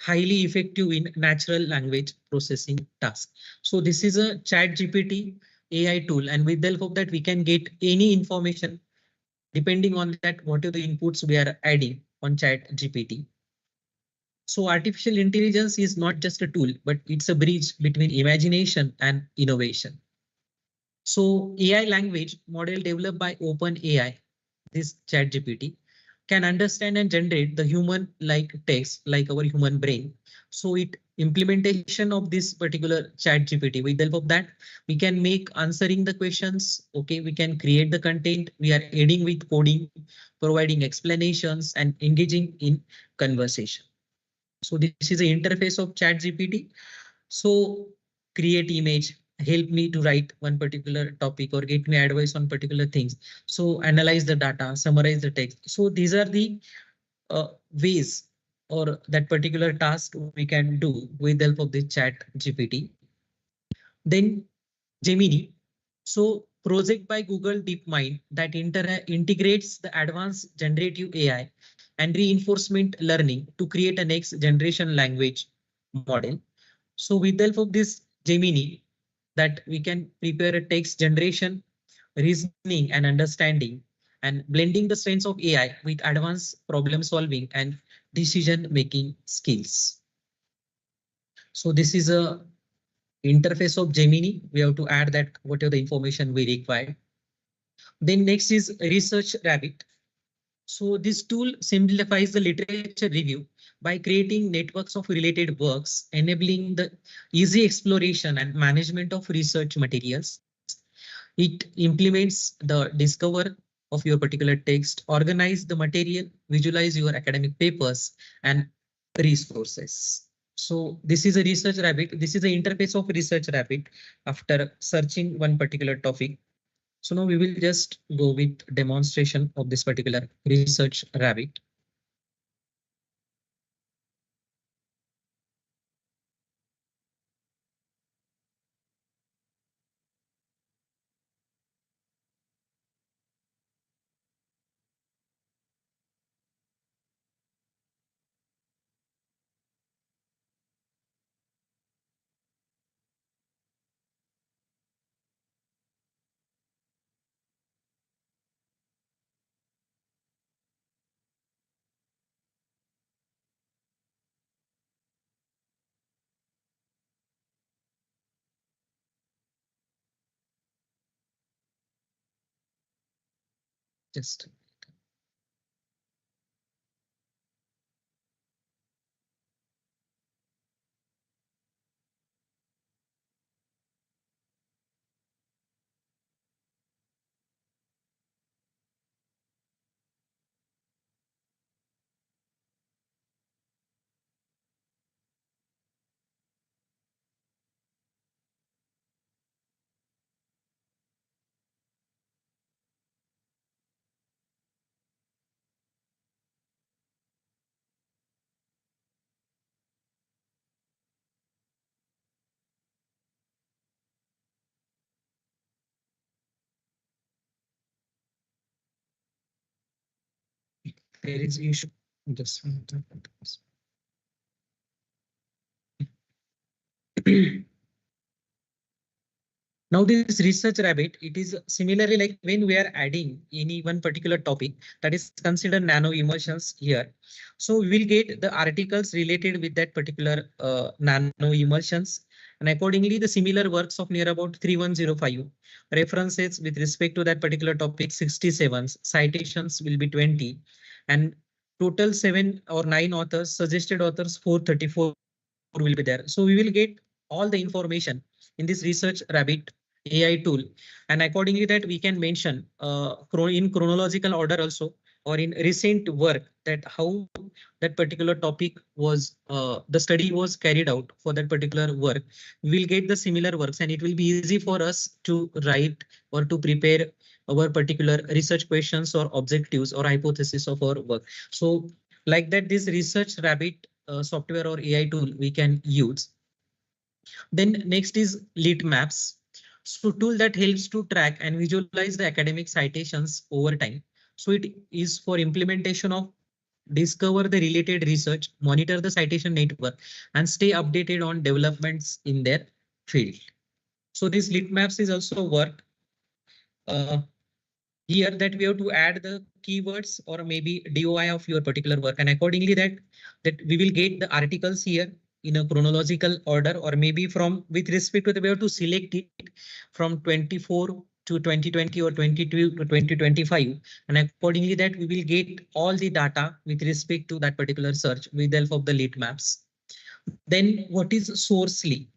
highly effective in natural language processing task. So this is a chat GPT AI tool, and with the help of that we can get any information depending on that what are the inputs we are adding on chat GPT. So artificial intelligence is not just a tool, but it's a bridge between imagination and innovation. So AI language model developed by OpenAI, this ChatGPT, can understand and generate the human-like text like our human brain. So it implementation of this particular ChatGPT, with the help of that, we can make answering the questions. Okay, we can create the content. We are aiding with coding, providing explanations, and engaging in conversation. So this is the interface of ChatGPT. So create image, help me to write one particular topic or get me advice on particular things. So analyze the data, summarize the text. So these are the ways or that particular task we can do with the help of the chat GPT. Then Gemini. So project by Google DeepMind that integrates the advanced generative AI and reinforcement learning to create a next generation language model. So with the help of this Gemini, that we can prepare a text generation, reasoning and understanding, and blending the strengths of AI with advanced problem solving and decision making skills. So this is a interface of Gemini. We have to add that whatever the information we require. Then next is Research Rabbit. So this tool simplifies the literature review by creating networks of related works, enabling the easy exploration and management of research materials. It implements the discover of your particular text, organize the material, visualize your academic papers and resources. So this is a Research Rabbit. This is the interface of Research Rabbit after searching one particular topic. So now we will just go with demonstration of this particular Research Rabbit. Just there is issue. Just now this Research Rabbit, it is similarly like when we are adding any one particular topic that is considered nano emulsions here. So we will get the articles related with that particular nano emulsions, and accordingly the similar works of near about 3105 references with respect to that particular topic 67, citations will be 20, and total 7 or 9 authors, suggested authors 434 will be there. So we will get all the information in this Research Rabbit AI tool, and accordingly that we can mention in chronological order also, or in recent work, that how that particular topic was the study was carried out for that particular work. We will get the similar works, and it will be easy for us to write or to prepare our particular research questions or objectives or hypothesis of our work. So like that, this research rabbit software or AI tool we can use. Then next is lit maps. So tool that helps to track and visualize the academic citations over time. So it is for implementation of discover the related research, monitor the citation network, and stay updated on developments in their field. So this lit maps is also work here, that we have to add the keywords or maybe DOI of your particular work, and accordingly that we will get the articles here in a chronological order, or maybe from with respect to the, we have to select it from 24 to 2020 or 22 to 2025, and accordingly that we will get all the data with respect to that particular search with the help of the lit maps. Then what is Sourcely?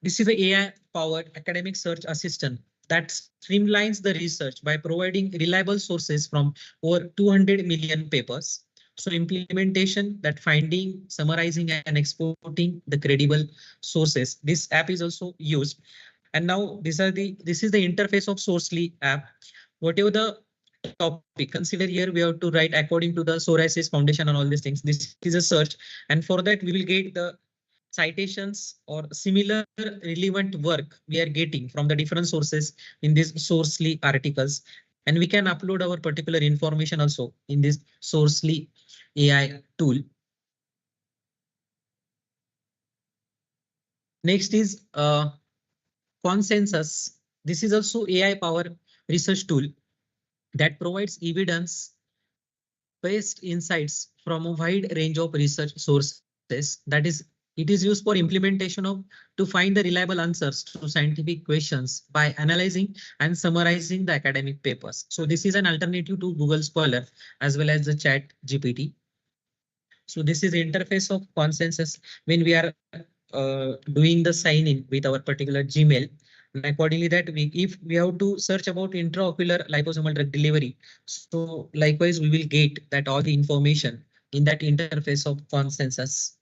This is the AI powered academic search assistant that streamlines the research by providing reliable sources from over 200 million papers. So implementation, that finding, summarizing and exporting the credible sources. This app is also used. And now this is the interface of Sourcely app. Whatever the topic, consider here we have to write according to the psoriasis foundation and all these things. This is a search, and for that we will get the citations or similar relevant work we are getting from the different sources in these Sourcely articles, and we can upload our particular information also in this Sourcely AI tool. Next is Consensus. This is also AI powered research tool that provides evidence based insights from a wide range of research sources. That is, it is used for implementation of to find the reliable answers to scientific questions by analyzing and summarizing the academic papers. So this is an alternative to Google Scholar as well as the Chat GPT. So this is the interface of Consensus when we are doing the sign in with our particular Gmail. And accordingly that if we have to search about intraocular liposomal drug delivery, so likewise we will get that all the information in that interface of Consensus.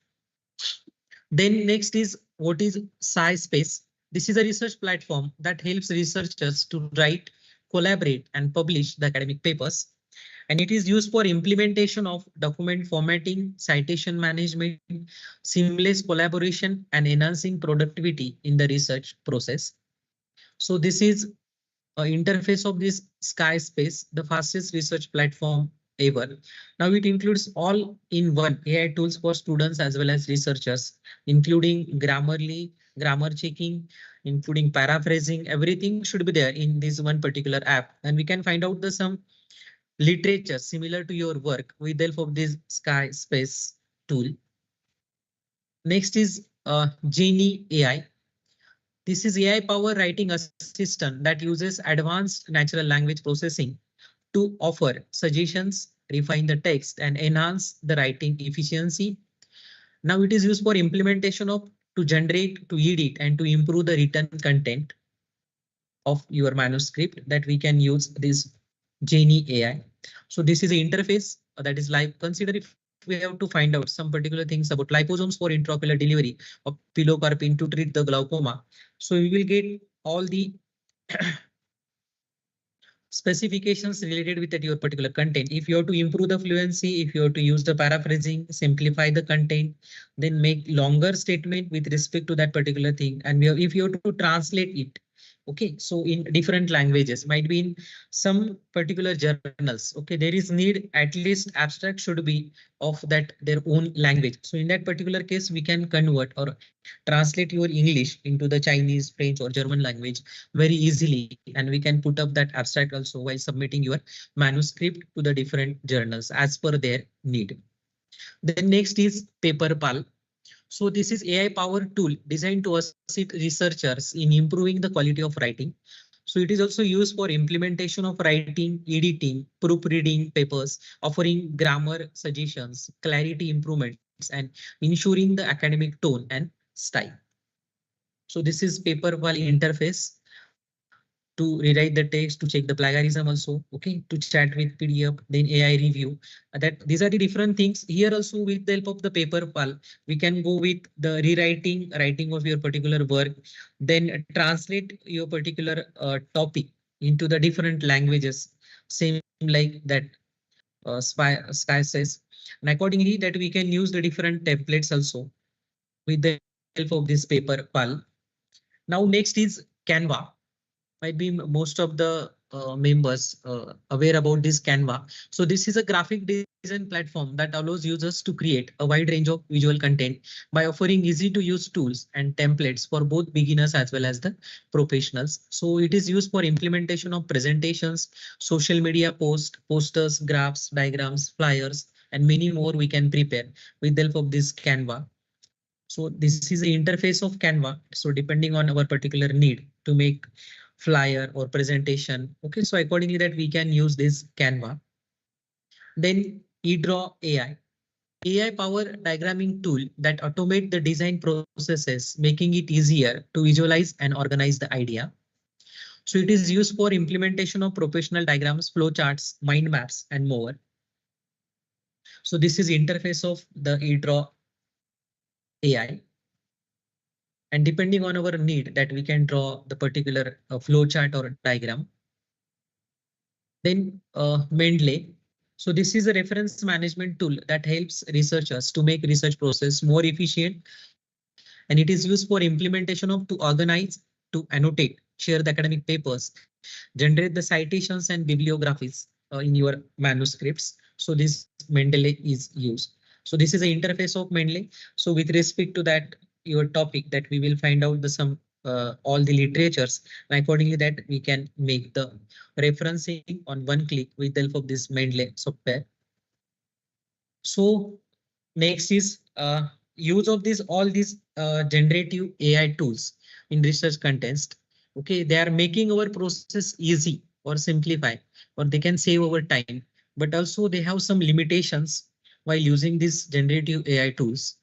Then next is what is SciSpace. This is a research platform that helps researchers to write, collaborate and publish the academic papers. And it is used for implementation of document formatting, citation management, seamless collaboration, and enhancing productivity in the research process. So this is an interface of this SciSpace, the fastest research platform ever. Now it includes all-in-one AI tools for students as well as researchers, including Grammarly, grammar checking, including paraphrasing. Everything should be there in this one particular app, and we can find out the some literature similar to your work with the help of this SciSpace tool. Next is Genie AI. This is AI powered writing assistant that uses advanced natural language processing to offer suggestions, refine the text, and enhance the writing efficiency. Now it is used for implementation of to generate, to edit, and to improve the written content of your manuscript, that we can use this Genie AI. So this is the interface that is live. Consider if we have to find out some particular things about liposomes for intraocular delivery of pilocarpine to treat the glaucoma. So we will get all the specifications related with that your particular content. If you have to improve the fluency, if you have to use the paraphrasing, simplify the content, then make longer statement with respect to that particular thing. And if you have to translate it, okay, so in different languages, might be in some particular journals. Okay, there is need at least abstract should be of that their own language. So in that particular case, we can convert or translate your English into the Chinese, French or German language very easily, and we can put up that abstract also while submitting your manuscript to the different journals as per their need. Then next is PaperPal. So this is AI powered tool designed to assist researchers in improving the quality of writing. So it is also used for implementation of writing, editing, proofreading papers, offering grammar suggestions, clarity improvements, and ensuring the academic tone and style. So this is PaperPal interface. to rewrite the text, to check the plagiarism also, okay, to chat with PDF, then AI review. That these are the different things. Here also with the help of the paper pal, we can go with the writing of your particular work, then translate your particular topic into the different languages, same like that Sky says. And accordingly that we can use the different templates also with the help of this paper pal. Now next is Canva. Might be most of the members aware about this Canva. So this is a graphic design platform that allows users to create a wide range of visual content by offering easy to use tools and templates for both beginners as well as the professionals. So it is used for implementation of presentations, social media posts, posters, graphs, diagrams, flyers, and many more we can prepare with the help of this Canva. So this is the interface of Canva. So depending on our particular need to make flyer or presentation. Okay, so accordingly that we can use this Canva. Then eDraw AI. AI power diagramming tool that automate the design processes, making it easier to visualize and organize the idea. So it is used for implementation of professional diagrams, flowcharts, mind maps, and more. So this is interface of the eDraw AI. And depending on our need that we can draw the particular flowchart or diagram. Then Mendeley. So this is a reference management tool that helps researchers to make research process more efficient. And it is used for implementation of to organize, to annotate, share the academic papers, generate the citations and bibliographies in your manuscripts. So this Mendeley is used. So this is the interface of Mendeley. So with respect to that, your topic that we will find out the some all the literatures, and accordingly that we can make the referencing on one click with the help of this Mendeley software. So next is use of this all these generative AI tools in research context. Okay, they are making our process easy or simplify, or they can save our time, but also they have some limitations while using these generative AI tools.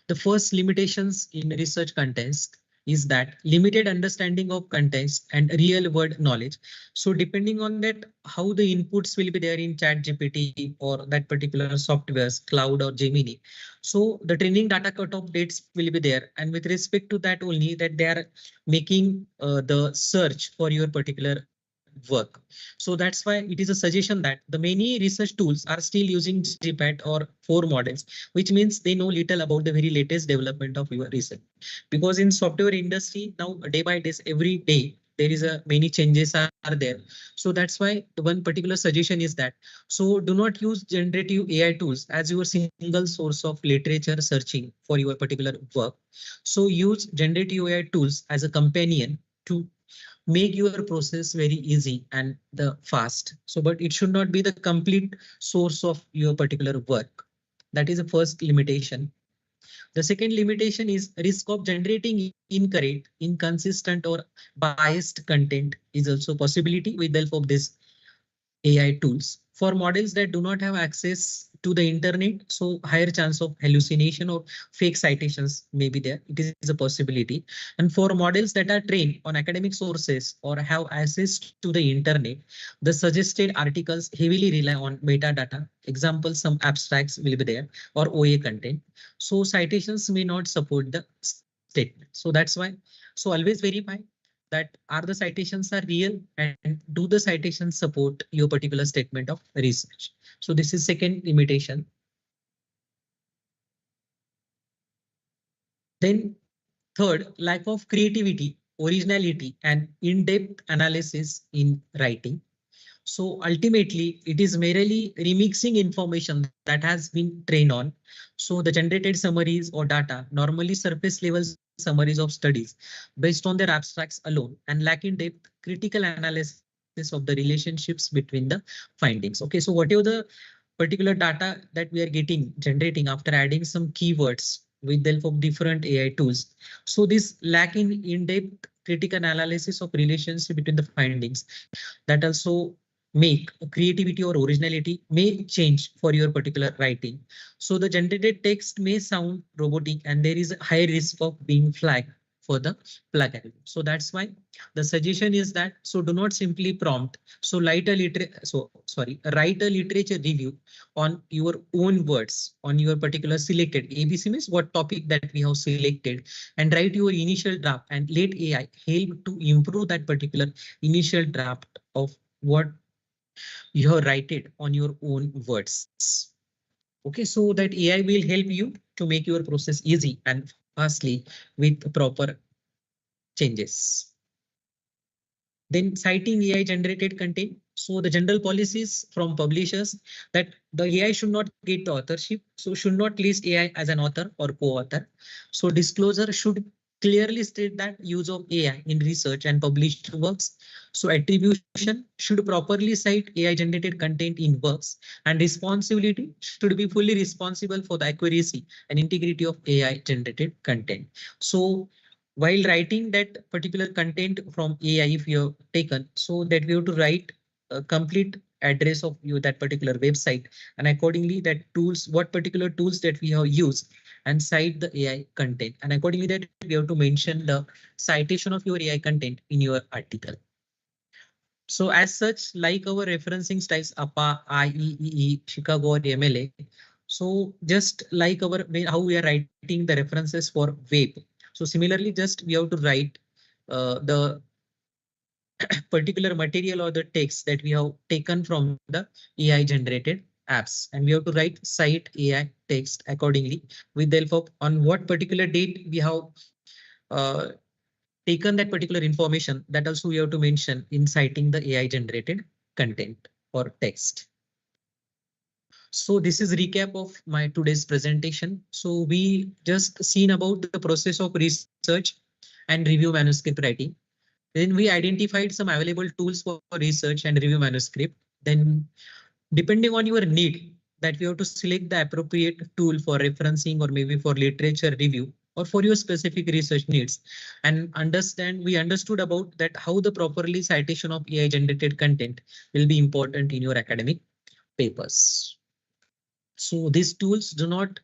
The first limitations in research context is that limited understanding of context and real world knowledge. So depending on that, how the inputs will be there in ChatGPT or that particular softwares, Cloud or Gemini. So the training data cutoff dates will be there. And with respect to that only that they are making the search for your particular work. So that's why it is a suggestion that the many research tools are still using GPAT or 4 models, which means they know little about the very latest development of your research. Because in software industry now day by day, every day there is a many changes are there. So that's why the one particular suggestion is that so do not use generative AI tools as your single source of literature searching for your particular work. So use generative AI tools as a companion to make your process very easy and the fast. So, but it should not be the complete source of your particular work. That is the first limitation. The second limitation is risk of generating incorrect, inconsistent or biased content is also possibility with the help of this AI tools. For models that do not have access to the internet, so higher chance of hallucination or fake citations may be there. It is a possibility. And for models that are trained on academic sources or have access to the internet, the suggested articles heavily rely on metadata. Example, some abstracts will be there or OA content. So citations may not support the statement. So that's why. So always verify that are the citations are real and do the citations support your particular statement of research. So this is second limitation. Then third, lack of creativity, originality and in-depth analysis in writing. So ultimately, it is merely remixing information that has been trained on. So the generated summaries or data normally surface level summaries of studies based on their abstracts alone and lack in depth critical analysis of the relationships between the findings. Okay, so whatever the particular data that we are getting generating after adding some keywords with the help of different AI tools. So this lack in in-depth critical analysis of relationship between the findings that also make creativity or originality may change for your particular writing. So the generated text may sound robotic and there is a high risk of being flagged for the plug algorithm. So that's why the suggestion is that, so do not simply prompt. So write a literature review on your own words, on your particular selected ABC means what topic that we have selected, and write your initial draft and let AI help to improve that particular initial draft of what you have written on your own words. Okay, so that AI will help you to make your process easy and fastly with proper changes. Then citing AI generated content. So the general policies from publishers that the AI should not get the authorship. So should not list AI as an author or co-author. So disclosure should clearly state that use of AI in research and published works. So attribution should properly cite AI generated content in works, and responsibility should be fully responsible for the accuracy and integrity of AI generated content. So while writing that particular content from AI, if you have taken, so that we have to write a complete address of you that particular website, and accordingly that tools, what particular tools that we have used, and cite the AI content, and accordingly that we have to mention the citation of your AI content in your article. So as such, like our referencing styles APA, IEEE, Chicago or MLA. So just like our how we are writing the references for web. So similarly, just we have to write the particular material or the text that we have taken from the AI generated apps, and we have to write cite AI text accordingly with the help of on what particular date we have uh, taken that particular information, that also we have to mention in citing the AI generated content or text. So this is recap of my today's presentation. So we just seen about the process of research and review manuscript writing. Then we identified some available tools for research and review manuscript. Then depending on your need, that we have to select the appropriate tool for referencing or maybe for literature review or for your specific research needs, and we understood about that how the properly citation of AI generated content will be important in your academic papers. So these tools do not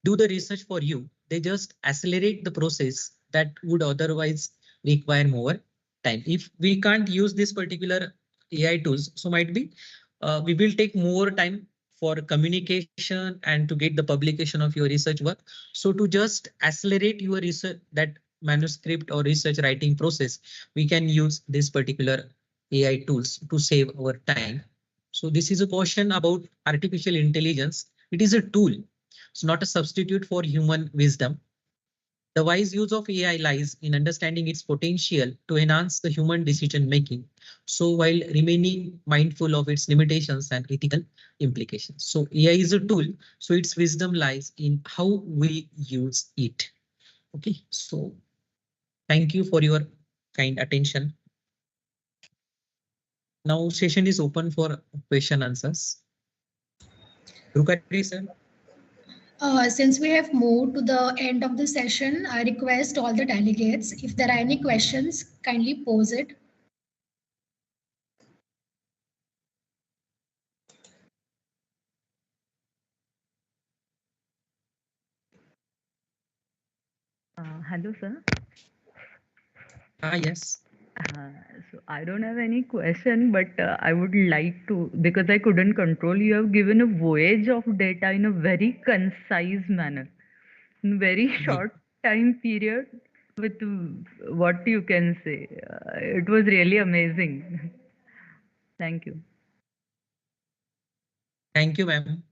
do the research for you. They just accelerate the process that would otherwise require more time. If we can't use this particular AI tools, so might be we will take more time for communication and to get the publication of your research work. So to just accelerate your research, that manuscript or research writing process, we can use this particular AI tools to save our time. So this is a caution about artificial intelligence. It is a tool. It's not a substitute for human wisdom. The wise use of AI lies in understanding its potential to enhance the human decision making, so while remaining mindful of its limitations and ethical implications. So AI is a tool, so its wisdom lies in how we use it. Okay, so thank you for your kind attention. Now session is open for question answers. Rukari sir. Since we have moved to the end of the session, I request all the delegates, if there are any questions, kindly pose it. Hello, sir. Yes. So I don't have any question, but I would like to, because I couldn't control, you have given a voyage of data in a very concise manner, in very short time period with what you can say. It was really amazing. Thank you. Thank you, ma'am.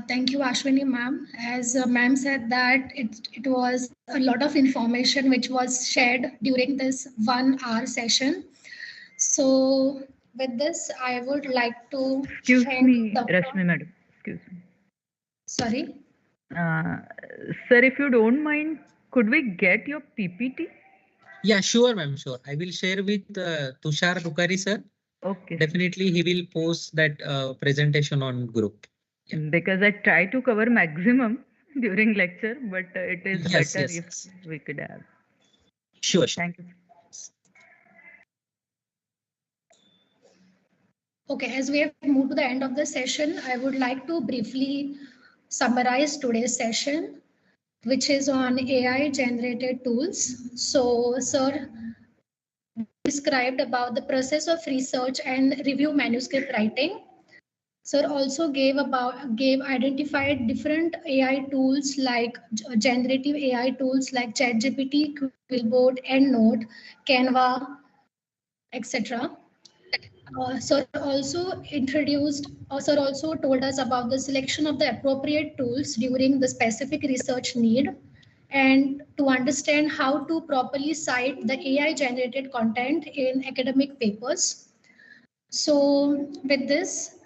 Thank you, Ashwini ma'am. As ma'am said that it was a lot of information which was shared during this 1 hour session. So with this, I would like to Excuse thank me, the... Rashmi madam. Excuse me. Sorry? Sir, if you don't mind, could we get your PPT? Yeah, sure, ma'am, sure. I will share with Tushar Rukari, sir. Okay. Definitely, he will post that presentation on group. Yeah. Because I try to cover maximum during lecture, but it is better if we could have. Sure, sure. Thank you. Okay, as we have moved to the end of the session, I would like to briefly summarize today's session, which is on AI generated tools. So, sir described about the process of research and review manuscript writing. Sir also gave identified different AI tools like generative AI tools like ChatGPT, Quillbot, EndNote, Canva, etc. Sir also Sir also told us about the selection of the appropriate tools during the specific research need and to understand how to properly cite the AI generated content in academic papers. So with this,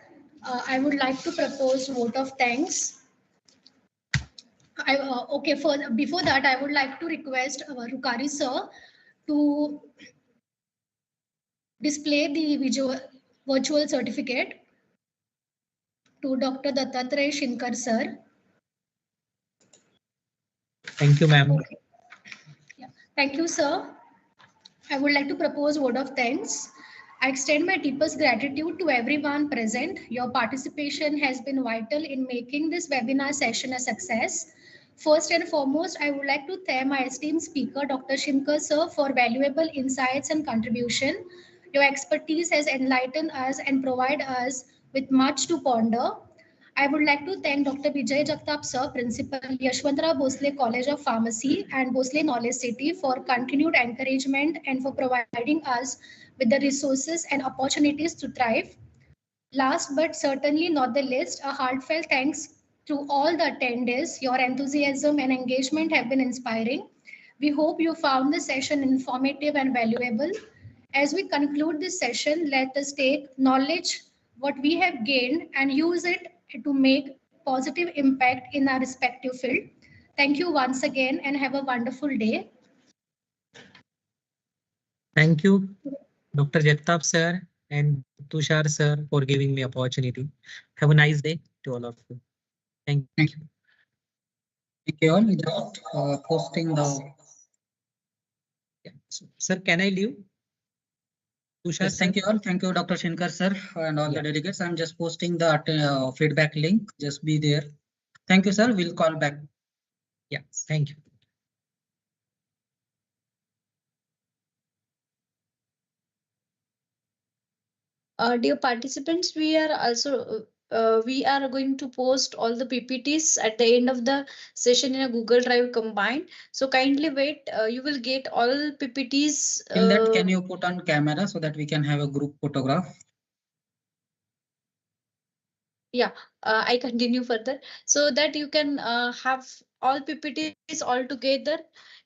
I would like to propose vote of thanks. Okay, before that, I would like to request Rukari sir to display the virtual certificate to Dr. Dattatray Shinkar sir. Thank you, ma'am. Okay. Yeah. Thank you, sir. I would like to propose vote of thanks. I extend my deepest gratitude to everyone present. Your participation has been vital in making this webinar session a success. First and foremost, I would like to thank my esteemed speaker, Dr. Shinkar sir, for valuable insights and contribution. Your expertise has enlightened us and provided us with much to ponder. I would like to thank Dr. Vijay Jagtap sir, Principal Yashwantrao Bhosle College of Pharmacy and Bhosle Knowledge City for continued encouragement and for providing us with the resources and opportunities to thrive. Last but certainly not the least, a heartfelt thanks to all the attendees. Your enthusiasm and engagement have been inspiring. We hope you found the session informative and valuable. As we conclude this session, let us take knowledge, what we have gained, and use it to make positive impact in our respective field. Thank you once again and have a wonderful day. Thank you, Dr. Jagtap sir and Tushar sir for giving me opportunity. Have a nice day to all of you. Thank you. Thank you all. Just posting the. Yeah. So, sir, can I leave? Tushar, Yes, thank you all. Thank you, Dr. Shinkar sir and all the delegates. I'm just posting the feedback link. Just be there. Thank you, sir. We'll call back. Yeah, thank you. Dear participants, we are going to post all the PPTs at the end of the session in a Google Drive combined. So kindly wait. You will get all PPTs. In that, can you put on camera so that we can have a group photograph? Yeah, I continue further so that you can have all PPTs all together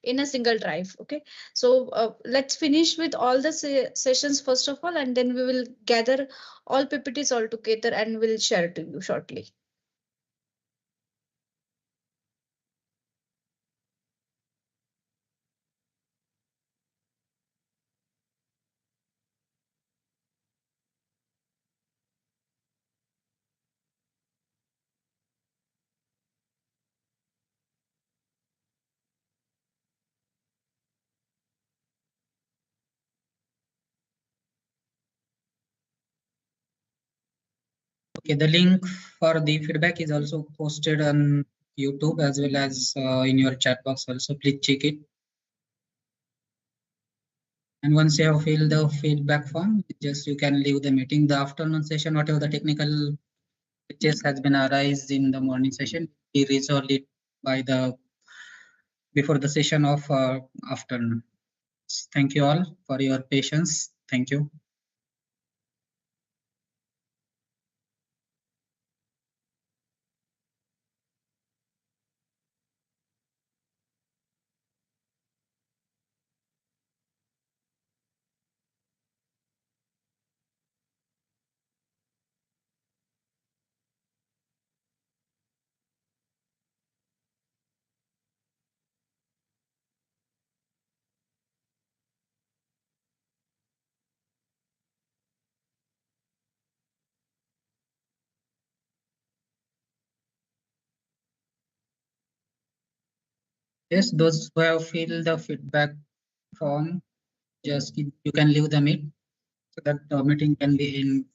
in a single drive. Okay, so let's finish with all the sessions first of all, and then we will gather all PPTs all together and we'll share to you shortly. Okay, the link for the feedback is also posted on YouTube as well as in your chat box also. Please check it. And once you have filled the feedback form, just you can leave the meeting. The afternoon session, whatever the technical glitches has been arised in the morning session, we resolve it by the before the session of afternoon. Thank you all for your patience. Thank you. Yes, those who have filled the feedback form, just you can leave the meet so that the meeting can be in